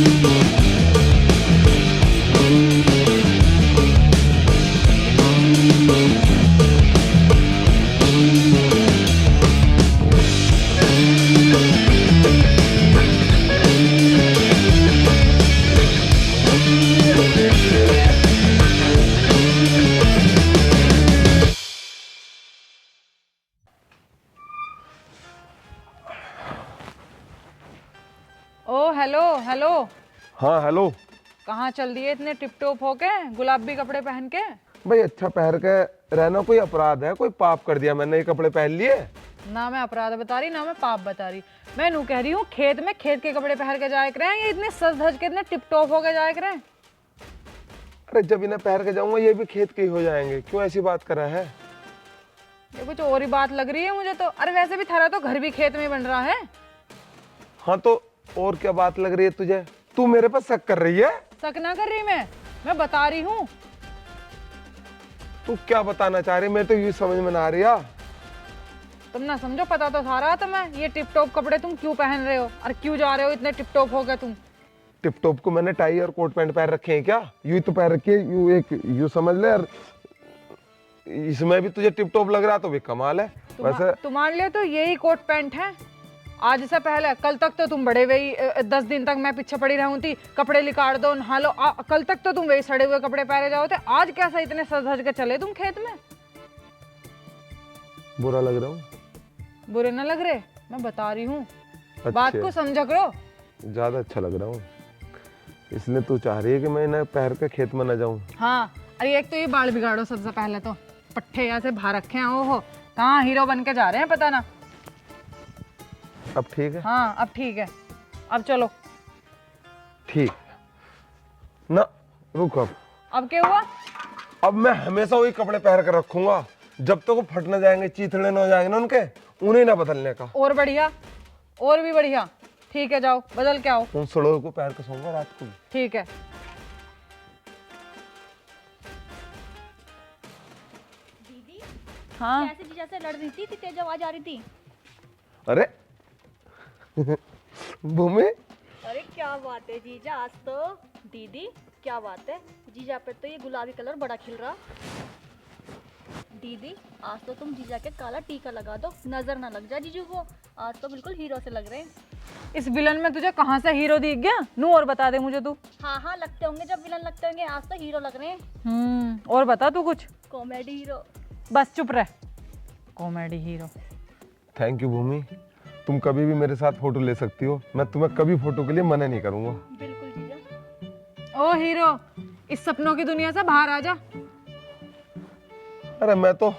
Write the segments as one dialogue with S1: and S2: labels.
S1: ओ hello hello.
S2: हाँ hello.
S1: कहाँ चल दिए इतने टिप टॉप होके, गुलाबी कपड़े पहन के?
S2: भाई अच्छा पहन के रहना कोई अपराध है? कोई पाप कर दिया मैंने ये कपड़े पहन लिए?
S1: ना मैं अपराध बता रही ना मैं पाप बता रही। मैं नू कह रही हूँ खेत में खेत के कपड़े पहन के जाए करें, ये इतने सज धज के इतने टिप टॉप होके जाए करें।
S2: अरे जब इन्हें पहन के जाऊंगा ये भी खेत के ही हो जाएंगे, क्यों ऐसी बात कर रहा है?
S1: ये कुछ और ही बात लग रही है मुझे तो। अरे वैसे भी थारा तो घर भी खेत में बन रहा है।
S2: हाँ तो और क्या बात लग रही है तुझे? तू मेरे पर शक कर रही है?
S1: शक ना कर रही मैं बता रही हूँ।
S2: तू क्या बताना चाह रही है? मैं तो ये समझ में ना आ रही है।
S1: तुम ना समझो, पता तो सारा तुम्हें ये टिप टॉप कपड़े तुम क्यों पहन रहे हो और क्यों जा रहे हो इतने टिप टॉप हो गए तुम।
S2: टिप टॉप को मैंने टाई और कोट पैंट पहन रखे हैं क्या? यूं तो पहन रखी है, यूं समझ ले यार। इसमें भी तुझे टिप टॉप लग रहा तो भी कमाल है। वैसे
S1: तुम्हारे लिए तो यही कोट पैंट है। आज से पहले कल तक तो तुम बड़े वही 10 दिन तक मैं पीछे पड़ी रहूं थी, कपड़े निकाल दो नहा लो। कल तक तो तुम वही सड़े हुए कपड़े पहने जाओ थे। आज कैसा इतने सज धज के चले तुम खेत में?
S2: बुरा लग रहा हूँ?
S1: बुरे ना लग रहे, मैं बता रही हूँ।
S2: अच्छा।
S1: बात को समझा करो।
S2: ज्यादा अच्छा लग रहा हूँ, इसलिए तू चाह रही है कि मैं इन्हें पहन के खेत में न जाऊं।
S1: हाँ, अरे एक तो ये बाल बिगाड़ो सबसे पहले तो। पट्टे ऐसे भा रखे हैं, ओहो कहाँ हीरो बन के जा रहे हैं पता ना।
S2: अब ठीक है?
S1: हाँ अब ठीक है, अब चलो।
S2: ठीक ना, रुक।
S1: अब क्या हुआ?
S2: अब मैं हमेशा वही कपड़े पहन कर रखूंगा जब तक वो फट न जाएंगे, चीथड़े न हो जाएंगे ना उनके, उन्हें ना बदलने का।
S1: और बढ़िया, और भी बढ़िया। ठीक है जाओ बदल के आओ।
S2: उन सड़ों को पहन के सोऊंगा रात को।
S1: ठीक है।
S3: दीदी
S1: हाँ
S3: कैसे जीजा से लड़ रही थी, इतनी तेज आवाज आ रही थी।
S2: अरे भूमि,
S3: अरे क्या बात है जीजा, आज तो दीदी क्या बात है जीजा पे तो ये गुलाबी कलर बड़ा खिल रहा। दीदी आज तो तुम जीजा के काला टीका लगा दो, नजर ना लग जाए जीजू को। आज तो बिल्कुल हीरो से लग रहे हैं।
S1: इस विलन में तुझे कहाँ से हीरो दिख गया? नू और बता दे मुझे तू।
S3: हाँ हाँ लगते होंगे, जब विलन लगते होंगे, आज तो हीरो लग रहे हैं।
S1: और बता तू कुछ।
S3: Comedy hero.
S1: बस चुप रह, कॉमेडी हीरो।
S2: थैंक यू भूमि, तुम कभी भी मेरे साथ फोटो ले सकती हो, मैं तुम्हें कभी फोटो के लिए मना नहीं करूंगा।
S3: बिल्कुल जीजा।
S1: ओ हीरो, इस सपनों की दुनिया से बाहर आ जा।
S2: अरे मैं तो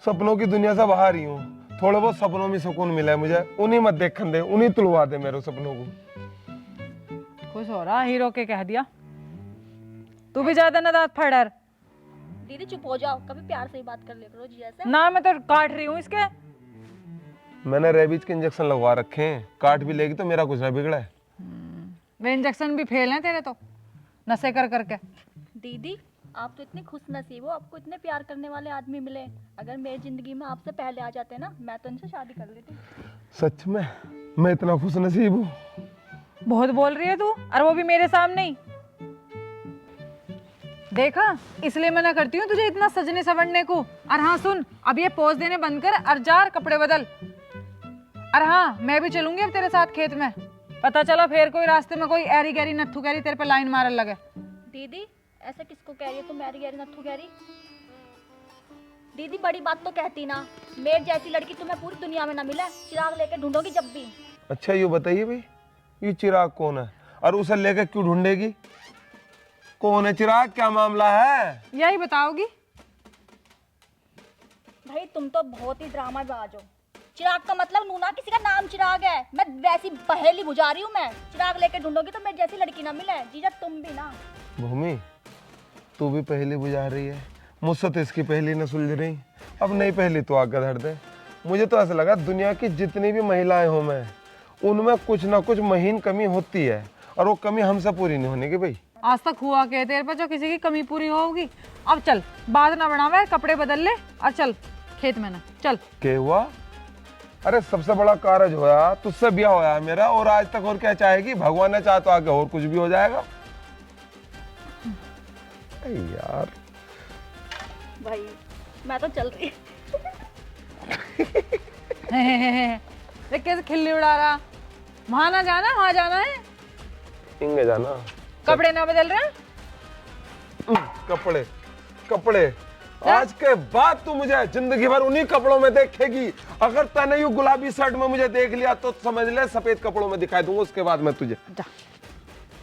S2: सपनों की दुनिया से बाहर ही हूँ, थोड़ा बहुत सपनों में सुकून मिला है मुझे, उन्हीं मत देखने दे, उन्हीं तुलवा दे मेरे सपनों को।
S1: खुश हो रहा हीरो के कह दिया। तू भी ज्यादा ना दांत फड़र।
S3: दीदी चुप हो जाओ, कभी प्यार से ही बात कर लिया करो जीजा से।
S1: ना मैं तो काट रही हूँ इसके।
S2: मैंने रेबीज के इंजेक्शन लगवा रखे हैं, काट भी लेगी तो मेरा कुछ ना बिगड़ा है।
S1: वे इंजेक्शन भी फेल हैं तेरे तो, नशे कर करके।
S3: दीदी आप तो इतनी खुश नसीब हो, आपको इतने प्यार करने वाले आदमी मिले। अगर मेरी जिंदगी में आपसे पहले आ जाते ना, मैं तो इनसे शादी कर लेती।
S2: सच में मैं इतना खुश नसीब हूँ?
S1: बहुत बोल रही है तू, और वो भी मेरे सामने ही। देखा, इसलिए मना करती हूँ तुझे इतना सजने सवरने को। और हाँ सुन, अब ये पोज देने बंद कर और जार कपड़े बदल। और हाँ मैं भी चलूंगी अब तेरे साथ खेत में। पता चला फिर कोई रास्ते में कोई एरी गैरी नत्थू गैरी तेरे पे लाइन मारन लगे।
S3: दीदी ऐसा किसको कह रही है तुम, मैरी गैरी नत्थू गैरी? दीदी बड़ी बात तो कहती ना, मेरे जैसी लड़की तुम्हें पूरी दुनिया में ना मिले, चिराग लेके ढूंढोगी जब भी।
S2: अच्छा ये बताइए भाई, ये चिराग कौन है और उसे लेकर क्यों ढूंढेगी? कौन है चिराग, क्या मामला है?
S1: यही बताओगी?
S3: भाई तुम तो बहुत ही ड्रामाबाज हो। चिराग का मतलब नूना किसी का नाम चिराग है, मैं वैसी पहेली बुझा रही हूँ। मैं चिराग लेके ढूंढोगी तो मेरी जैसी लड़की ना मिले। जीजा तुम भी ना।
S2: भूमि तू भी पहेली बुझा रही है, मुझसे तो इसकी पहेली न सुलझ रही। अब नई पहेली तो आगे धर दे। मुझे तो ऐसा लगा दुनिया की जितनी भी महिलाएं हो मैं, उनमें कुछ ना कुछ महीन कमी होती है, और वो कमी हमसे पूरी नहीं होने की। भाई
S1: आज तक हुआ के तेरे पे जो किसी की कमी पूरी होगी। अब चल, बात ना बढ़ावे, कपड़े बदल ले और चल खेत में ना। चल।
S2: क्या हुआ? अरे सबसे बड़ा कार्य होया, तुझसे ब्याह होया है मेरा, और आज तक और क्या चाहेगी? भगवान ने चाहा तो आगे और कुछ भी हो जाएगा। यार
S3: भाई मैं तो चल रही।
S1: देख कैसे खिल्ली उड़ा रहा। वहां ना जाना, वहां जाना है।
S2: इंगे जाना।
S1: कपड़े ना बदल रहे?
S2: कपड़े कपड़े आज के बाद तू मुझे जिंदगी भर उन्हीं कपड़ों में देखेगी। अगर तने यूं गुलाबी शर्ट में मुझे देख लिया तो समझ ले सफेद कपड़ों में दिखाई दूंगा, उसके बाद मैं तुझे।
S1: जा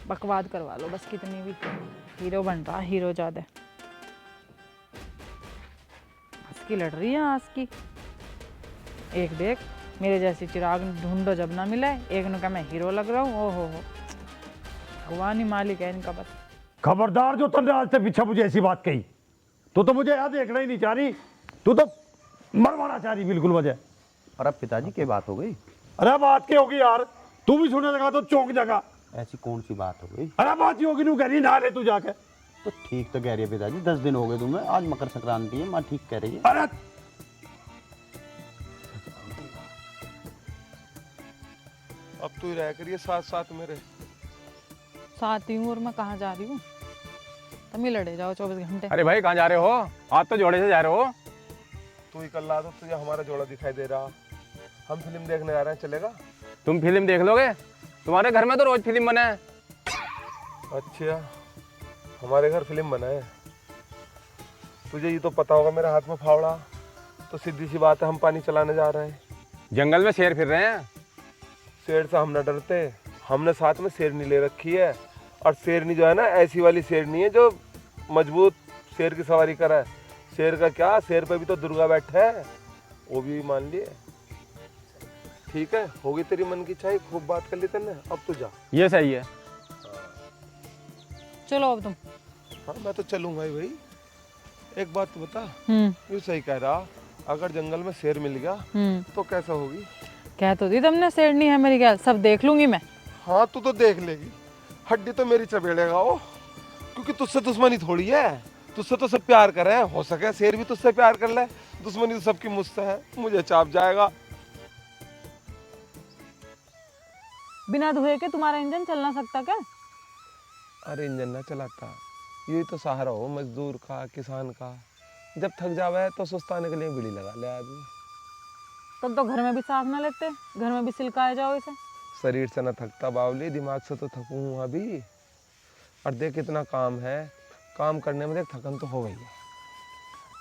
S1: बकवाद करवा लो बस, कितनी भी हीरो बन रहा, हीरो ज्यादा। हंस की लड़ रही है आज की। एक देख मेरे जैसी चिराग ढूंढो जब ना मिले, एक ने कहा मैं हीरो लग रहा हूँ। ओहो हो, भगवान ही मालिक है इनका बस।
S4: खबरदार जो तुमने आज से पीछे मुझे ऐसी बात कही। तू तो मुझे यहाँ देखना ही नहीं चाह रही, तू तो मरवाना चाह रही बिल्कुल मुझे।
S5: और अब पिताजी की बात हो गई?
S4: अरे बात की होगी यार, तू भी सुनने लगा तो चौंक जाएगा।
S5: ऐसी कौन सी बात हो गई?
S4: अरे बात ही होगी, नू कह रही ना ले तू जाके।
S5: तो ठीक तो कह रही है पिताजी, 10 दिन हो गए तुम्हें, आज मकर संक्रांति है, माँ ठीक कह रही है।
S4: अरे
S2: अब तू ही रह करिए साथ साथ मेरे।
S1: साथ ही हूँ और मैं कहाँ जा रही हूँ? तुम ही लड़े जाओ 24 घंटे।
S6: अरे भाई कहाँ जा रहे हो? आप तो जोड़े से जा रहे हो।
S2: तू ही कल ला दो, तुझे हमारा जोड़ा दिखाई दे रहा। हम फिल्म देखने जा रहे हैं, चलेगा?
S6: तुम फिल्म देख लोगे? तुम्हारे घर में तो रोज फिल्म बना है।
S2: अच्छा, हमारे घर फिल्म बना है। तुझे ये तो पता होगा मेरे हाथ में फावड़ा, तो सीधी सी बात है हम पानी चलाने जा रहे हैं।
S6: जंगल में शेर फिर रहे हैं।
S2: शेर से हम न डरते, हमने साथ में शेरनी ले रखी है। और शेरनी जो है ना, ऐसी वाली शेरनी है जो मजबूत शेर की सवारी करा है। शेर का क्या, शेर पे भी तो दुर्गा बैठा है, वो भी मान लिए। ठीक है, होगी तेरी मन की इच्छा, खूब बात कर ली तेने, अब तू जा।
S6: ये सही है।
S1: चलो अब तुम।
S2: हाँ मैं तो चलूंगा ही भाई। एक बात तो बता,
S1: हम्म
S2: यू सही कह रहा, अगर जंगल में शेर मिल गया तो कैसा होगी?
S1: कह तो दी तुमने शेरनी है मेरी गैल, सब देख लूंगी मैं।
S2: हाँ तू तो देख लेगी, हड्डी तो मेरी चबेड़ेगा वो, क्योंकि तुझसे दुश्मनी थोड़ी है। तुझसे तो सब प्यार करे, हो सके शेर भी तुझसे प्यार कर ले। दुश्मनी तो सबकी मुझसे है, मुझे चाप जाएगा।
S1: बिना धुए के तुम्हारा इंजन चल ना सकता क्या?
S2: अरे इंजन ना चलाता, यही तो सहारा हो मजदूर का, किसान का। जब थक जावे तो सुस्ताने के लिए बीड़ी लगा ले आदमी।
S1: तुम तो घर में भी साथ ना लेते, घर में भी सिलकाए जाओ इसे।
S2: शरीर से ना थकता बावली, दिमाग से तो थकूं हूँ अभी। और देख इतना काम है, काम करने में देख थकन तो हो गई है।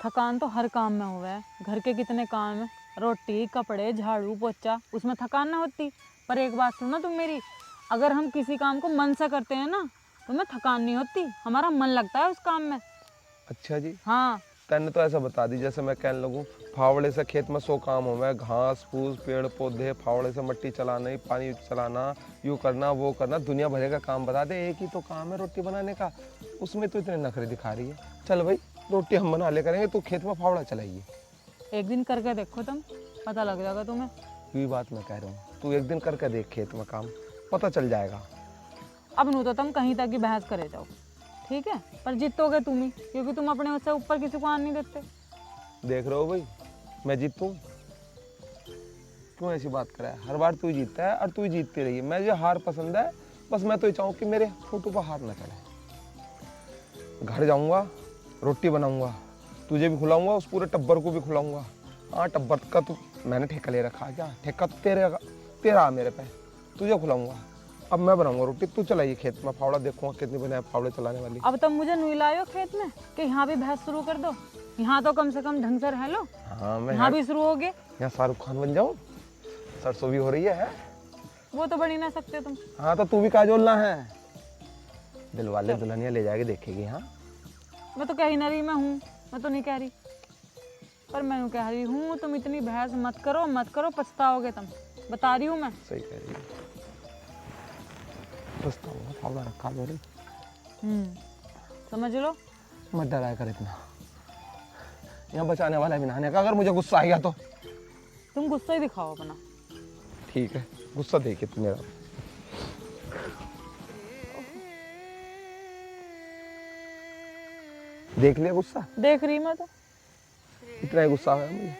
S1: थकान तो हर काम में हुआ है। घर के कितने काम है, रोटी कपड़े झाड़ू पोछा, उसमें थकान ना होती। पर एक बात सुनो तुम मेरी, अगर हम किसी काम को मन से करते हैं ना तो हमें थकान नहीं होती, हमारा मन लगता है उस काम में।
S2: अच्छा जी,
S1: हाँ
S2: तैने तो ऐसा बता दी जैसे मैं कहने लगूं फावड़े से खेत में 100 काम हो, मैं घास फूस पेड़ पौधे, फावड़े से मिट्टी चलाना, पानी चलाना, यूँ करना वो करना, दुनिया भरे का काम बता दे। एक ही तो काम है रोटी बनाने का, उसमें तो इतने नखरे दिखा रही है। चल भाई रोटी हम बना ले करेंगे, तू खेत में फावड़ा चलाइए।
S1: एक दिन करके देखो तुम, पता लग जाएगा तुम्हें।
S2: यही बात मैं कह रहा हूँ, तू एक दिन करके देख खेत में काम, पता चल जाएगा।
S1: अब नू तो तुम कहीं तक ही बहस करे जाओ, ठीक है? पर जीतोगे तुम ही, क्योंकि तुम अपने उससे ऊपर किसी को आने नहीं देते।
S2: देख रहे हो भाई, मैं जीतूं? क्यों ऐसी बात करा है? हर बार तू ही जीतता है और तू ही जीतती रही है। मुझे हार पसंद है, बस मैं तो ये चाहूँ कि मेरे फोटो पर हार ना चले। घर जाऊँगा, रोटी बनाऊँगा, तुझे भी खिलाऊँगा, उस पूरे टब्बर को भी खिलाऊँगा। हाँ टब्बर का तो मैंने ठेका ले रखा है, क्या ठेका तो तेरा मेरे पे, तुझे खिलाऊँगा। अब मैं बनाऊँगा रोटी, तू चलाइए खेत में फावड़ा, देखूँगा कितनी बने फावड़े चलाने वाली।
S1: अब तुम मुझे नहीं लायो खेत में कि यहाँ भी बहस शुरू कर दो। यहाँ तो कम से कम ढंग से रह लो।
S2: हाँ मैं
S1: यहाँ भी शुरू हो गए।
S2: यहाँ शाहरुख खान बन जाऊँ, सरसों भी हो रही है।
S1: वो तो बन ही ना सकते तुम।
S2: हाँ तो तू भी काजोलना है, दिल वाले दुल्हनिया ले जाके देखेगी। हाँ
S1: मैं तो कह ही ना रही मैं हूँ, मैं तो नहीं कह रही, पर मैं यूँ कह रही हूँ तुम इतनी बहस मत करो, मत करो, पछताओगे तुम, बता रही हूँ मैं।
S2: सही कह रही है, पछताऊंगा, फावड़ा रखा दो रे।
S1: समझ लो।
S2: मत डराया कर इतना, यहाँ बचाने वाला भी नहाने का। अगर मुझे गुस्सा आ गया तो
S1: तुम गुस्सा ही दिखाओ अपना।
S2: ठीक है, गुस्सा देखिए तू मेरा। देख लिया गुस्सा?
S1: देख रही मैं तो।
S2: इतना ही गुस्सा है मुझे।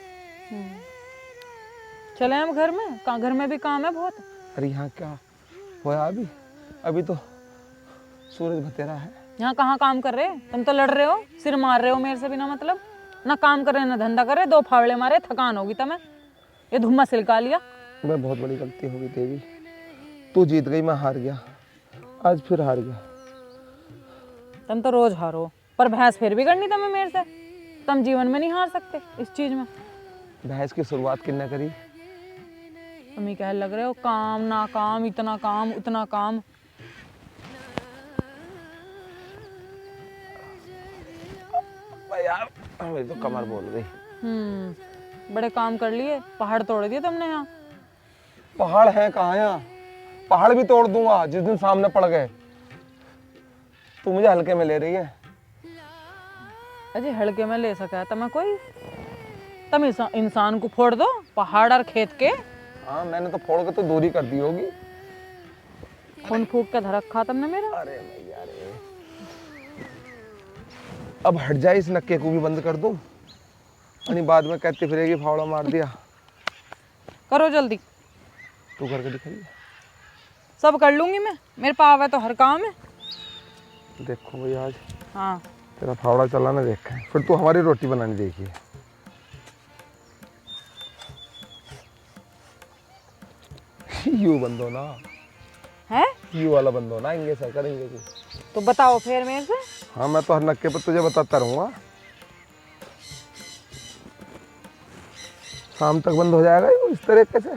S1: चले हम घर में, कहाँ घर में भी काम है बहुत।
S2: अरे यहाँ क्या होया अभी? अभी तो सूरज बतेरा है।
S1: यहाँ कहाँ काम कर रहे? तुम तो लड़ रहे हो, सिर मार रहे हो मेरे से बिना मतलब। ना काम करे ना धंधा करे, 2 फावड़े मारे, थकान होगी तुम्हें। ये धुम्मा सिलका लिया।
S2: मैं बहुत बड़ी गलती हो गई देवी। तू जीत गई, मैं हार गया। आज फिर हार गया।
S1: तुम तो रोज हारो, पर भैंस फिर भी करनी तुम्हें मेरे से। तुम जीवन में नहीं हार सकते इस चीज में।
S2: बहस की शुरुआत किसने करी?
S1: तुम ही कह लग रहे हो काम ना काम, इतना काम उतना काम।
S2: यार मेरी तो कमर बोल गई।
S1: बड़े काम कर लिए, पहाड़ तोड़ दिए तुमने यहाँ।
S2: पहाड़ है कहाँ यहाँ? पहाड़ भी तोड़ दूंगा जिस दिन सामने पड़ गए। तू मुझे हल्के में ले रही है?
S1: अजी हल्के में ले सका तुम्हें कोई? तुम इंसान को फोड़ दो, पहाड़ और खेत के।
S2: हाँ मैंने तो फोड़ के तो दूरी कर दी होगी।
S1: खून फूक के धरखा तुमने मेरा।
S2: अरे भैया रे, अब हट जाए, इस नक्के को भी बंद कर दूं। यानी बाद में कहती फिरेगी फावड़ा मार दिया।
S1: करो जल्दी।
S2: तू करके दिखाइए।
S1: सब कर लूंगी मैं, मेरे पाव है तो हर काम है।
S2: देखो भैया आज
S1: हाँ
S2: तेरा फावड़ा चलाना देखा है, फिर तू हमारी रोटी बनानी देखिए। यू बंदो ना
S1: है,
S2: यू वाला बंदो ना, इंगे सर करेंगे तू।
S1: तो बताओ फिर मेरे से।
S2: हाँ मैं तो हर नक्के पर तुझे बताता रहूंगा। शाम तक बंद हो जाएगा ये इस तरीके से।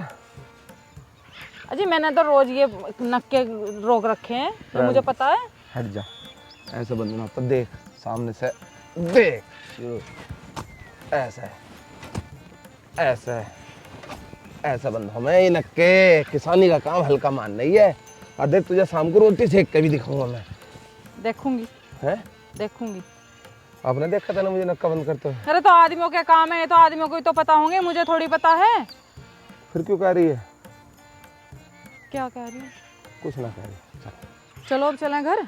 S1: अजी मैंने तो रोज ये नक्के रोक रखे हैं, तो मुझे पता है।
S2: हट जा, ऐसे बंद होना। पर देख सामने से देख, ऐसा है, ऐसा है, ऐसा बंद हो। मैं ये नक्के किसानी का काम हल्का मान नहीं है। और देख तुझे शाम को रोटी सेक के भी दिखाऊंगा मैं।
S1: देखूंगी,
S2: हैं?
S1: देखूंगी।
S2: आपने देखा था ना मुझे नक्का बंद करते हुए?
S1: अरे तो आदमियों के काम है, ये तो आदमियों को ही तो पता होंगे, मुझे थोड़ी पता है।
S2: फिर क्यों कह रही है?
S1: क्या कह रही है?
S2: कुछ ना कह रही। चल।
S1: चलो अब चलें घर।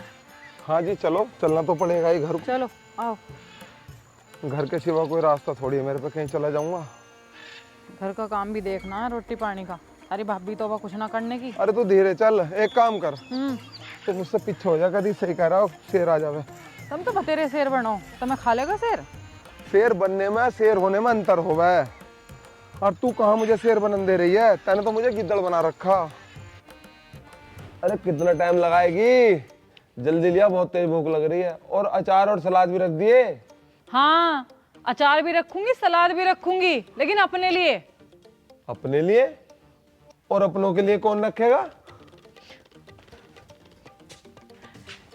S2: हाँ जी चलो, चलना तो पड़ेगा ही घर को।
S1: चलो आओ।
S2: घर के सिवा कोई रास्ता थोड़ी है मेरे पे, कहीं चला जाऊंगा।
S1: घर का काम भी देखना है, रोटी पानी का। अरे भाभी तो अब कुछ ना करने की।
S2: अरे तू धीरे चल, एक काम कर, तो मुझसे पीछे हो जा। कभी सही कह रहा हो, शेर आ जावे।
S1: तुम तो बतेरे शेर बनो, तुम्हें खा लेगा शेर।
S2: शेर बनने में शेर होने में अंतर होगा है। और तू कहाँ मुझे शेर बनन दे रही है? तैने तो मुझे गिद्दड़ बना रखा। अरे कितना टाइम लगाएगी? जल्दी लिया, बहुत तेज भूख लग रही है। और अचार और सलाद भी रख दिए।
S1: हाँ अचार भी रखूंगी, सलाद भी रखूंगी, लेकिन अपने लिए।
S2: अपने लिए? और अपनों के लिए कौन रखेगा?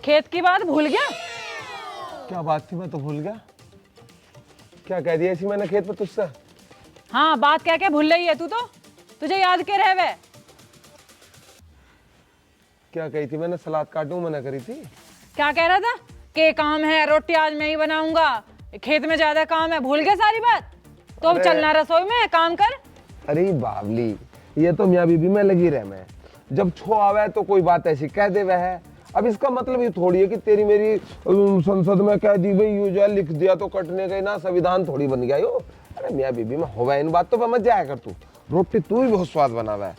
S1: खेत की बात भूल गया?
S2: क्या बात थी, मैं तो भूल गया। क्या कह दिया ऐसी मैंने खेत पे तुझसे?
S1: हाँ बात क्या क्या भूल रही है तू तो, तुझे याद के रहे वे।
S2: क्या कही थी मैंने? सलाद काटूं मना करी थी।
S1: क्या कह रहा था? के काम है, रोटी आज मैं ही बनाऊंगा, खेत में ज्यादा काम है, भूल गया सारी बात। तो अब चलना रसोई में, काम कर।
S2: अरे बावली, ये तो मियाँ बीबी में लगी रहे। मैं जब छो आवे तो कोई बात ऐसी कह दे वह है। अब इसका मतलब ये थोड़ी है कि तेरी मेरी संसद में कह दी भाई यू जो लिख दिया तो कटने गई ना, संविधान थोड़ी बन गया यो। अरे मियाँ बीबी में होगा इन बातों पर मत जाया कर तू। रोटी तू ही बहुत स्वाद बनावा है,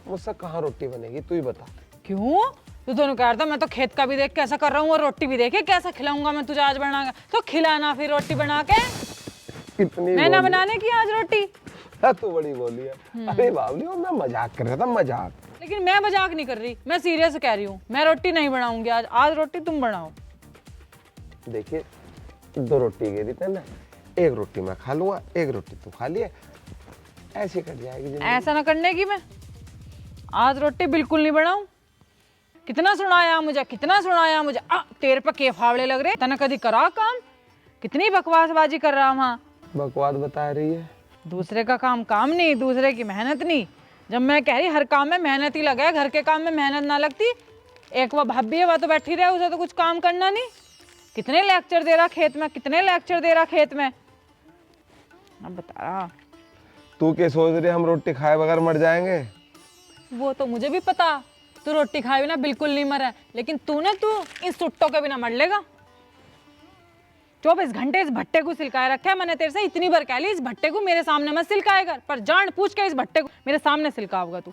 S2: मुझसे कहाँ रोटी बनेगी तू ही बता।
S1: क्यों? तू दोनों कह रहा था मैं तो खेत का भी देख कैसा कर रहा हूँ और रोटी भी देखे कैसा खिलाऊंगा मैं तुझे आज बनाऊंगा। तो खिलाना फिर रोटी बना के।
S2: इतनी
S1: मैं ना बनाने की आज रोटी।
S2: तू बड़ी बोली है। अरे बावली मैं मजाक कर रहा था, मजाक।
S1: लेकिन मैं मजाक नहीं कर रही, मैं सीरियस कह रही हूँ। मैं रोटी नहीं बनाऊंगी आज, आज रोटी तुम बनाओ।
S2: देखिए 2 रोटी गिरी थे ना, 1 रोटी मैं खा लूंगा, 1 रोटी तू खा लिए, ऐसी कट जाएगी जिंदगी।
S1: ऐसा ना करने की, मैं आज रोटी बिल्कुल नहीं बनाऊं। कितना सुनाया मुझे, कितना सुनाया मुझे। तेरे पे के फावड़े लग रहे, तने कभी करा काम? कितनी बकवासबाजी कर रहा वहां।
S2: बकवास बता रही है।
S1: दूसरे का काम काम नहीं, दूसरे की मेहनत नहीं। जब मैं कह रही हर काम में मेहनत ही लगा है, घर के काम में मेहनत ना लगती। एक वो भाभी है, वह तो बैठी रहे, उसे तो कुछ काम करना नहीं। कितने लेक्चर दे रहा खेत में, कितने लेक्चर दे रहा खेत में। अब बता रहा
S2: तू क्या सोच रही है हम रोटी खाए बगैर मर जाएंगे?
S1: वो तो मुझे भी पता, तू रोटी खाए बिना बिल्कुल नहीं मरा, लेकिन तू इन सुट्टों के बिना मर लेगा। 24 घंटे इस भट्टे को सिलकाए रखा है मैंने तेरे से इतनी बार कह ली इस भट्टे को मेरे सामने मत सिलकाए कर, पर जान पूछ के इस भट्टे को मेरे सामने सिलकाओगा तू।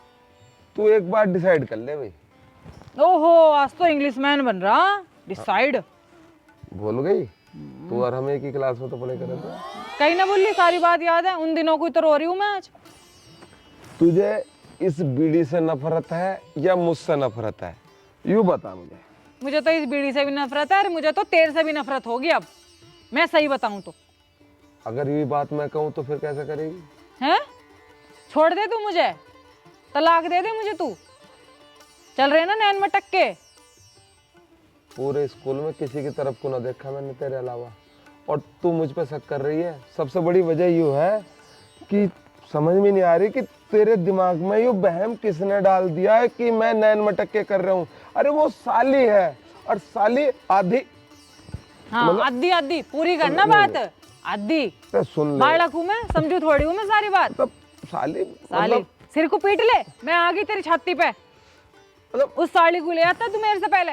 S2: तू एक बार डिसाइड कर ले भाई।
S1: ओहो आज तो इंग्लिश मैन बन रहा। डिसाइड
S2: भूल गई तू और हम एक ही क्लास में तो पढ़े करे थे।
S1: कहीं ना बोली, सारी बात याद है, उन दिनों को तो रो रही हूँ मैं आज।
S2: तुझे इस बीड़ी से नफरत है या मुझसे नफरत है, यूं बता मुझे।
S1: मुझे तो इस बीड़ी से भी नफरत है और मुझे तो तेरे से भी नफरत होगी अब, मैं सही बताऊं तो।
S2: अगर ये बात मैं कहूँ तो फिर कैसे करेगी?
S1: हैं? छोड़ दे तू मुझे, तलाक दे दे मुझे तू। चल रहे ना नैन में टक्के।
S2: पूरे स्कूल में किसी की तरफ को ना देखा मैंने तेरे अलावा, और तू मुझ पे शक कर रही है। सबसे बड़ी वजह यूँ है कि समझ में नहीं आ रही कि तेरे दिमाग में यूँ बहम किसने डाल दिया है कि मैं नैन मटक्के कर रहा हूँ। अरे वो साली है, और साली आधी।
S1: हाँ आधी आधी पूरी करना बात, आधी
S2: तो सुन ले,
S1: बालक हूँ मैं, समझू थोड़ी हूँ मैं सारी बात।
S2: तब साली
S1: साली सिर को पीट ले, मैं आ गई तेरी छाती पे।
S2: मतलब
S1: उस साली को ले आता तू मेरे से पहले,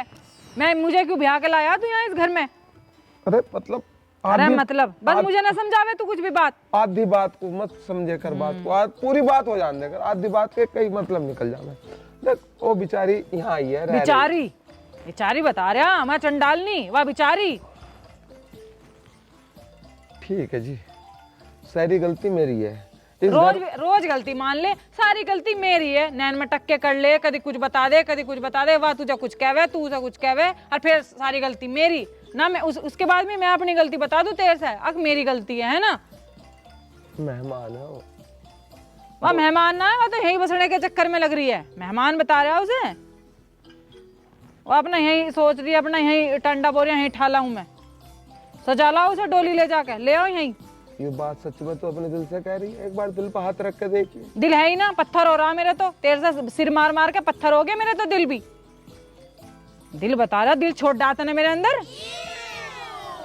S1: मैं मुझे क्यों ब्याह के लाया तू यहाँ इस घर में?
S2: अरे मतलब
S1: अरे मतलब बस मुझे ना समझावे तू कुछ भी बात।
S2: आधी बात को मत समझे कर बात को, आज पूरी बात हो जाने कर, आधी बात के कई मतलब निकल जावे। देख वो बिचारी यहाँ आई है, रह रही।
S1: बिचारी बिचारी बता रहा मैं चंडालनी, वह बिचारी।
S2: ठीक है जी, सारी गलती मेरी है।
S1: रोज गलती मान ले, सारी गलती मेरी है। नैन में टक्के कर ले, कभी कुछ बता दे कभी कुछ बता दे, वाह तुझे कुछ कहवे तू उसे कुछ कहवे, और फिर सारी गलती मेरी ना। मैं उसके बाद में मैं अपनी गलती बता दूं तेरे से, अब मेरी गलती है ना।
S2: मेहमान है वो।
S1: वह मेहमान ना है, वह तो यही बसने के चक्कर में लग रही है। मेहमान बता रहा है उसे, वो अपना यही सोच रही है, अपना यही टंडा बोर यही ठाला हूं मैं। सजा लाओ उसे, डोली ले जाके ले आओ यहीं।
S2: ये बात सच में तो अपने दिल से कह रही है? एक बार दिल पर हाथ रख के देखिए।
S1: दिल है ही ना, पत्थर हो रहा मेरे तो, तेरे से सिर मार मार के पत्थर हो गया मेरे तो दिल भी। दिल बता रहा, दिल छोड़ डालता ना मेरे अंदर।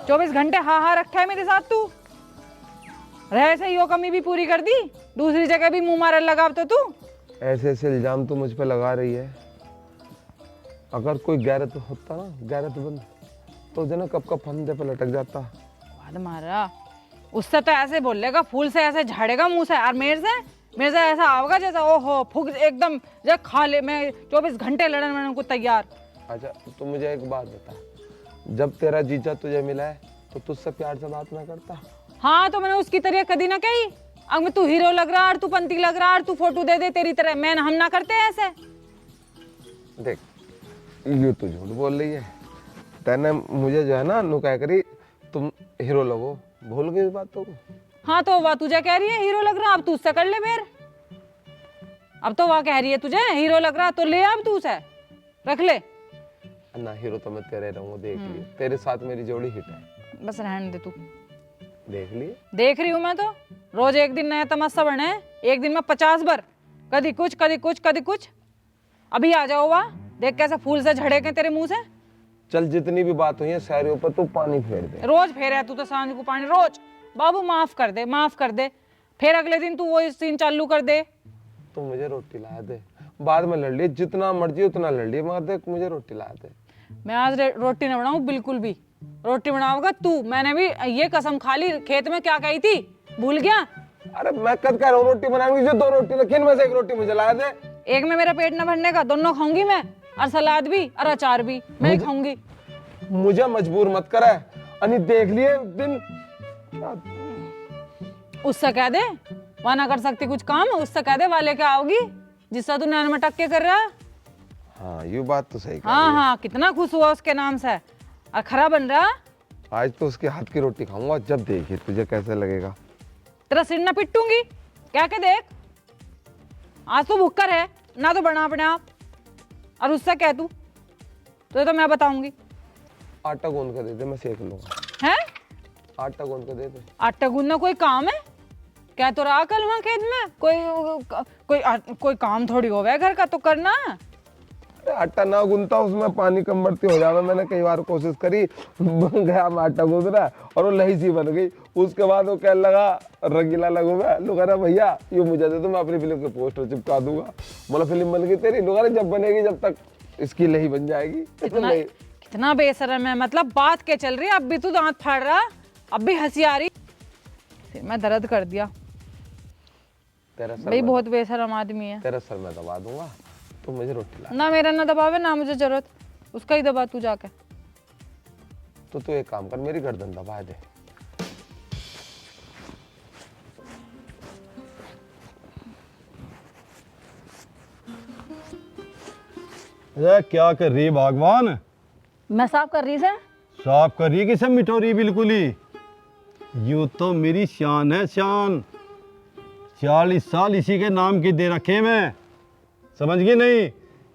S1: 24 घंटे हा रखा है मेरे साथ तू, रह से यो कमी भी पूरी कर दी, दूसरी जगह भी मुंह मारने लगा तो तू।
S2: ऐसे ऐसे इल्जाम तू मुझ पे लगा रही है। अगर कोई गैरत होता ना, गैरतमंद, तो जो ना कब का फंदे पे लटक जाता।
S1: बाद मारा उससे तो ऐसे बोलेगा, फूल से ऐसे झाड़ेगा मुंह से, और मेरे से ऐसा आवेगा जैसा ओहो फूक एकदम जब खा ले। मैं 24 घंटे लड़ने में उनको तैयार।
S2: अच्छा तो मुझे एक बात बता, जब तेरा जीजा तुझे मिला है तो तुझसे प्यार से बात ना करता?
S1: हाँ तो मैंने उसकी तरह कभी ना कही। अब मैं तू हीरो लग रहा और तू पंती लग रहा और तू फोटो दे दे तेरी तरह, मैं हम ना करते ऐसे।
S2: देख ये तो झूठ बोल रही है। तेने मुझे जो है ना नु कह करी तुम हीरो लगो, भूल गई इस बातों को।
S1: हाँ तो वह तुझे कह रही है हीरो लग रहा, अब तू उससे कर ले फिर। अब तो वह कह रही है तुझे हीरो लग रहा, तो ले अब तू उसे रख ले
S2: ना। हीरो तो मैं तेरे रहूंगा, देख लिए तेरे साथ मेरी जोड़ी हिट है।
S1: बस रहने दे तू।
S2: देख लिए,
S1: देख रही हूँ मैं तो, रोज एक दिन नया तमाशा बने, एक दिन में 50 बार, कभी कुछ कभी कुछ कभी कुछ। अभी आ जाओ वाह, देख कैसे फूल से झड़े के तेरे मुंह से।
S2: चल जितनी भी बात हुई है सारे ऊपर तू पानी फेर दे।
S1: रोज फेरे तू तो सांझ को पानी रोज। बाबू माफ कर दे, माफ कर दे। फिर अगले दिन तू वो सीन चालू कर दे।
S2: तू मुझे रोटी ला दे, बाद में लड़ लिए, जितना मर्जी उतना लड़ लिए, मगर देख मुझे रोटी ला दे।
S1: मैं आज रोटी न बनाऊं बिल्कुल भी, रोटी बनाओगा तू। मैंने भी ये कसम खा ली, खेत में क्या कही थी भूल गया?
S2: अरे मैं कद कह रहा हूँ रोटी बनाऊंगी, जो 2 रोटी रखी इनमें से 1 रोटी मुझे ला दे।
S1: एक में मेरा पेट न भरने का, दोनों खाऊंगी मैं, और सलाद भी और अचार भी मैं खाऊंगी।
S2: मुझे मजबूर मत करे, अनि देख लिए दिन।
S1: उससे कह दे वह ना कर सकती कुछ काम, उससे कह दे वाले क्या आओगी जिससे तू नैन में टक्के कर रहा है।
S2: हाँ ये बात तो सही कह
S1: हाँ
S2: रही है।
S1: हाँ कितना खुश हुआ उसके नाम से, और खरा बन रहा।
S2: आज तो उसके हाथ की रोटी खाऊंगा, जब देखिए तुझे कैसे लगेगा।
S1: तेरा सिर न पिटूंगी क्या के देख, आज तो भुक्कर है ना, तो बना अपने आप। और उससे कह तू तो मैं बताऊंगी।
S2: आटा गूंद के दे दे, मैं सेक लूंगा।
S1: है
S2: आटा गूंद के दे दे।
S1: आटा गूंदना कोई काम है क्या? तो रहा कल वहां खेत में कोई काम थोड़ी होवे घर का, तो करना।
S2: अरे आटा ना गूंदता, उसमें पानी कम बढ़ती हो जावे। मैंने कई बार कोशिश करी, बन गया मैं आटा गूंद रहा और वो लही सी बन गई। उसके बाद वो कहने लगा रंगीला लगू मैं। लोग अरे भैया ये मुझे दे दो, मैं अपनी फिल्म के पोस्टर चिपका दूंगा। बोला फिल्म बन गई तेरी? लोग अरे जब बनेगी जब तक इसकी लही बन जाएगी।
S1: कितना बेशरम है, मतलब बात के चल रही है, अब भी तू दांत फाड़ रहा। अब भी हंसी आ रही, सिर में दर्द कर दिया।
S2: तेरा सर
S1: भाई
S2: मैं-
S1: बहुत बेशरम आदमी है।
S2: तेरा सर मैं दबा दूंगा, तू मुझे रोटी ला।
S1: ना मेरा ना दबावे ना मुझे जरूरत, उसका ही दबा तू जाके।
S2: तो तू एक काम कर, मेरी गर्दन दबा दे।
S4: अरे क्या कर रही है भगवान?
S3: मैं साफ कर रही से।
S4: साफ कर रही है कि सब मिटोरी बिल्कुल ही। यूं तो मेरी शान है शान। 40 साल इसी के नाम की दे रखे मैं, समझ गई नहीं?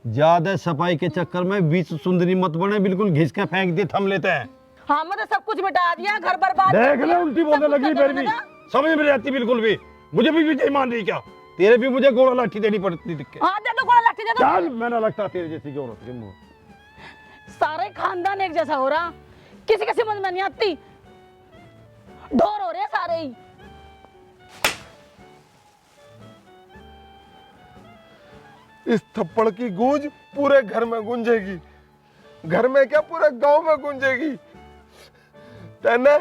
S4: ज्यादा सफाई के चक्कर में बीच सुंदरी मत बने, बिल्कुल घिस के फेंक दे, थम लेते हैं।
S3: हाँ मैंने सब कुछ मिटा दिया, घर बर्बाद
S4: देख ले उल्टी बोलने लगी फिर भी, समझ में नहीं आती बिल्कुल भी। मुझे भी विजय मान रही क्या? तेरे भी मुझे गोड़ा लाठी देनी पड़ती दिख के।
S3: हाँ दे दो, गोला लाठी दे दो।
S4: चल, मैं ना लगता तेरे जैसी की औरत के मुंह।
S3: सारे खानदान एक जैसा हो रहा, किसी के समझ में नहीं आती, ढोर हो रहे हैं सारे ही।
S2: इस थप्पड़ की गूंज पूरे घर में गूंजेगी, घर में क्या पूरे गांव में गूंजेगी। तैने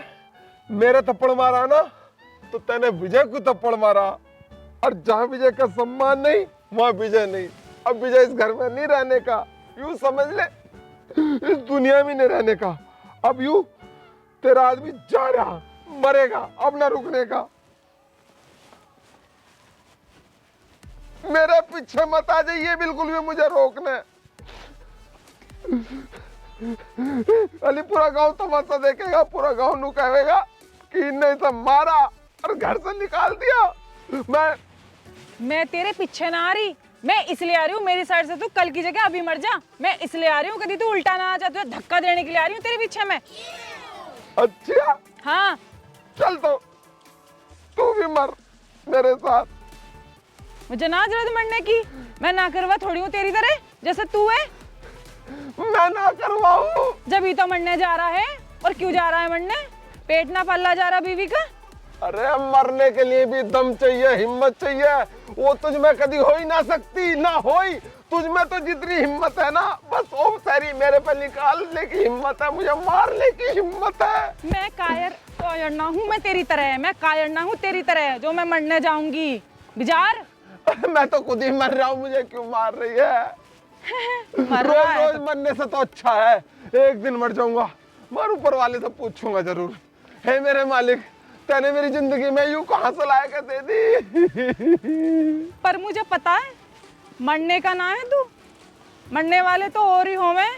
S2: मेरे थप्पड़ मारा ना, तो तैने विजय को थप्पड़ मारा, और जहां विजय का सम्मान नहीं वहां विजय नहीं। अब विजय इस घर में नहीं रहने का, यूं समझ ले, इस दुनिया में नहीं रहने का। अब यूं तेरा आदमी जा रहा, मरेगा, अब ना रुकने का। मेरे पीछे मत आ जाइए बिल्कुल भी मुझे रोकने। अली पूरा गांव तमाशा देखेगा, पूरा गांव नू कहेगा कि इन्हें सब मारा और घर से निकाल दिया।
S1: मैं तेरे पीछे ना आ रही, मैं इसलिए आ रही हूँ, मेरी साइड से तू कल की जगह अभी मर जा। मैं इसलिए आ रही हूँ, कभी तू उल्टा ना आ जा, तुझे धक्का देने के लिए आ रही हूँ तेरे पीछे मैं।
S2: अच्छा
S1: हाँ
S2: चल, तो तू भी मर मेरे साथ।
S1: मुझे ना जरूरत मरने की, मैं ना करवा थोड़ी हूँ तेरी तरह जैसे तू है।
S2: मैं ना करवाऊं।
S1: जब ही तो मरने जा रहा है, और क्यों जा रहा है मरने? पेट ना पल्ला जा रहा बीवी का?
S2: अरे मरने के लिए भी दम चाहिए, हिम्मत चाहिए, वो तुझ में कभी हो ही ना सकती, ना होई। तुझ में तो जितनी हिम्मत है ना, बस ओ सारी मेरे पे निकालने की हिम्मत है, मुझे मारने की हिम्मत है।
S1: मैं कायर ना हूँ मैं तेरी तरह, मैं कायर ना हूँ तेरी तरह जो मैं मरने जाऊंगी। बिजार
S2: मैं तो खुद ही मर रहा हूँ, मुझे क्यों मार रही है?
S1: मर रहा है
S2: रोज मरने से तो अच्छा है एक दिन मर जाऊंगा, मर ऊपर वाले से पूछूंगा जरूर, हे मेरे मालिक, तैने मेरी जिंदगी में यूं कहां से लाया के दे दी।
S1: पर मुझे पता है मरने का ना है तू, मरने वाले तो और ही हो मैं।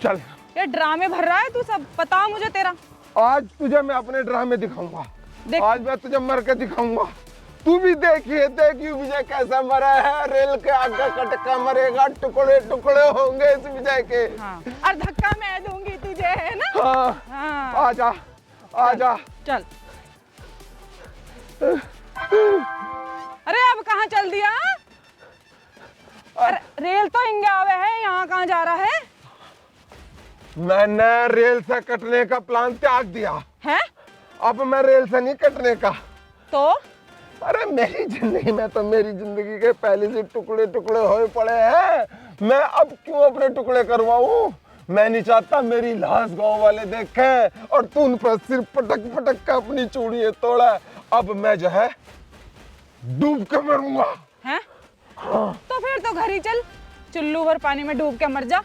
S2: चल,
S1: ये ड्रामे भर रहा है तू, सब पता मुझे तेरा।
S2: आज तुझे मैं अपने ड्रामे दिखाऊंगा,
S1: देख।
S2: आज मैं तुझे मर के दिखाऊंगा। तू भी देखिए, देखिए विजय कैसा मरा है, रेल के आगे कटका मरेगा, टुकड़े टुकड़े होंगे इस विजय के।
S1: हाँ, और धक्का मैं दूंगी तुझे, है ना?
S2: हाँ,
S1: हाँ।
S2: आजा आजा।
S1: चल। अरे अब कहाँ चल दिया? अरे रेल तो इंगे आवे है, यहाँ कहाँ जा रहा है?
S2: मैंने रेल से कटने का प्लान त्याग दिया
S1: हैं?
S2: अब मैं रेल से नहीं कटने का।
S1: तो
S2: अरे मेरी जिंदगी में तो मेरी जिंदगी के पहले से टुकड़े टुकड़े होए पड़े हैं, मैं अब क्यों अपने टुकड़े करवाऊं? मैं नहीं चाहता मेरी लाश गांव वाले देखें और तू उन पर सिर पटक पटक कर अपनी चूड़ियां तोड़ा। अब मैं जो है डूब के मरूंगा।
S1: हैं? तो फिर तो घर ही चल, चुल्लू भर पानी में डूब के मर जा।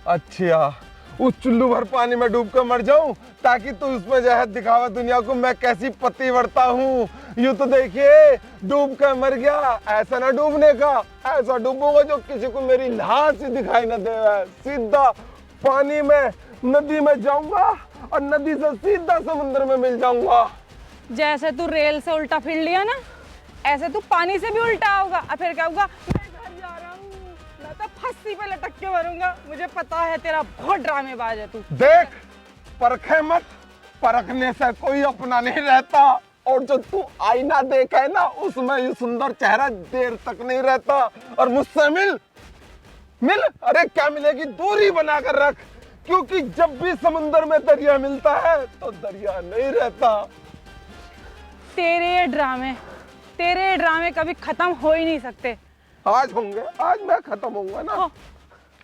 S2: अच्छा, उस चुल्लू भर पानी में डूब कर मर जाऊं ताकि तू उसमें जो है दिखावा दुनिया को मैं कैसी पति बढ़ता हूँ। यूं तो देखिए, डूब कर मर गया, ऐसा ना डूबने का, ऐसा डूबूंगा जो किसी को मेरी लाश ही दिखाई ना दे। सीधा पानी में, नदी में जाऊंगा और नदी से सीधा समुद्र में मिल जाऊंगा।
S1: जैसे तू रेल से उल्टा फिर लिया ना, ऐसे तू पानी से भी उल्टा होगा। और फिर क्या होगा? मैं घर जा रहा हूँ, मैं तो फांसी पे लटक के मरूंगा। मुझे पता है तेरा बहुत ड्रामेबाज है तू।
S2: देख, परखे मत, परखने से कोई अपना नहीं रहता, और जो तू आईना देखा है ना, उसमें ये सुंदर चेहरा देर तक नहीं रहता। और मुझसे मिल मिल, अरे क्या मिलेगी, दूरी बनाकर रख, क्योंकि जब भी समुद्र में दरिया मिलता है तो दरिया नहीं रहता।
S1: तेरे ड्रामे कभी खत्म हो ही नहीं सकते।
S2: आज होंगे, आज मैं खत्म होऊंगा ना।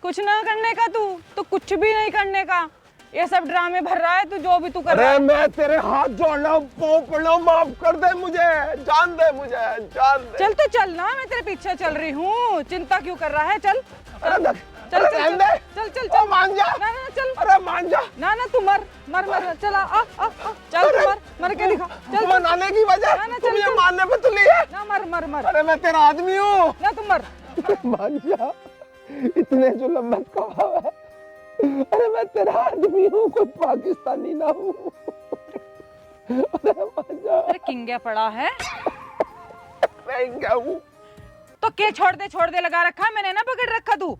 S1: कुछ ना करने का तू तो कुछ भी नहीं करने का। ये सब ड्रामे भर रहा है तू, जो भी तू कर रहा
S2: अरे
S1: है।
S2: मैं तेरे हाथ जोड़ रहा हूँ, पाँव पड़ रहा हूँ, माफ कर दे मुझे, जान दे मुझे, जान दे।
S1: चल तो चल ना, मैं तेरे पीछे चल रही हूँ, चिंता क्यों कर रहा है? चल
S2: अरे
S1: चल चल
S2: अरे रहने दे।
S1: चल चल
S2: ओ,
S1: चल
S2: मान जा।
S1: ना ना चल
S2: अरे मान जा।
S1: ना ना, तू मर मर मर, चला आ चल तू मर, मर के दिखा, चल
S2: मनाने की वजह
S1: ना, ना,
S2: तुम
S1: चल,
S2: ये
S1: चल।
S2: मानने पे तुली है।
S1: ना, मर मर मर,
S2: अरे मैं तेरा आदमी हूँ।
S1: ना तू मर।
S2: मान जा, इतने जुल्म मत कमाओ। अरे मैं तेरा आदमी हूँ, कोई पाकिस्तानी ना हूँ। अरे मान जा।
S1: अरे किंगे पड़ा है
S2: मैं क्या हूँ?
S1: तो के छोड़ दे लगा रखा है, मैंने ना पकड़ रखा। तू